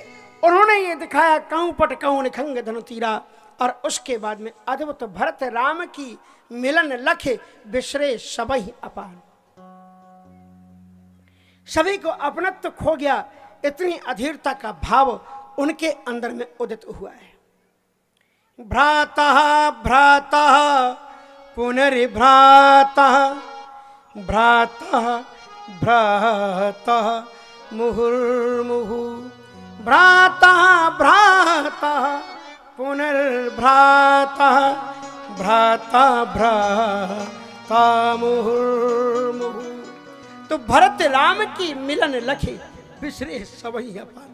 उन्होंने ये दिखाया कहूं पट कहूं निखंग धनु तीरा। और उसके बाद में अद्भुत भरत राम की मिलन लखे बिसरे सबहि अपान। सभी को अपनत्व खो गया, इतनी अधीरता का भाव उनके अंदर में उदित हुआ है। भ्राता भ्राता पुनर्भ्राता भ्राता भ्राता मुहुर्मुहु भ्राता भ्राता पुनर्भ्राता भ्राता भ्राता मुहुर्मुहु। तो भरत राम की मिलन लखे बिसरे सबहि अपान।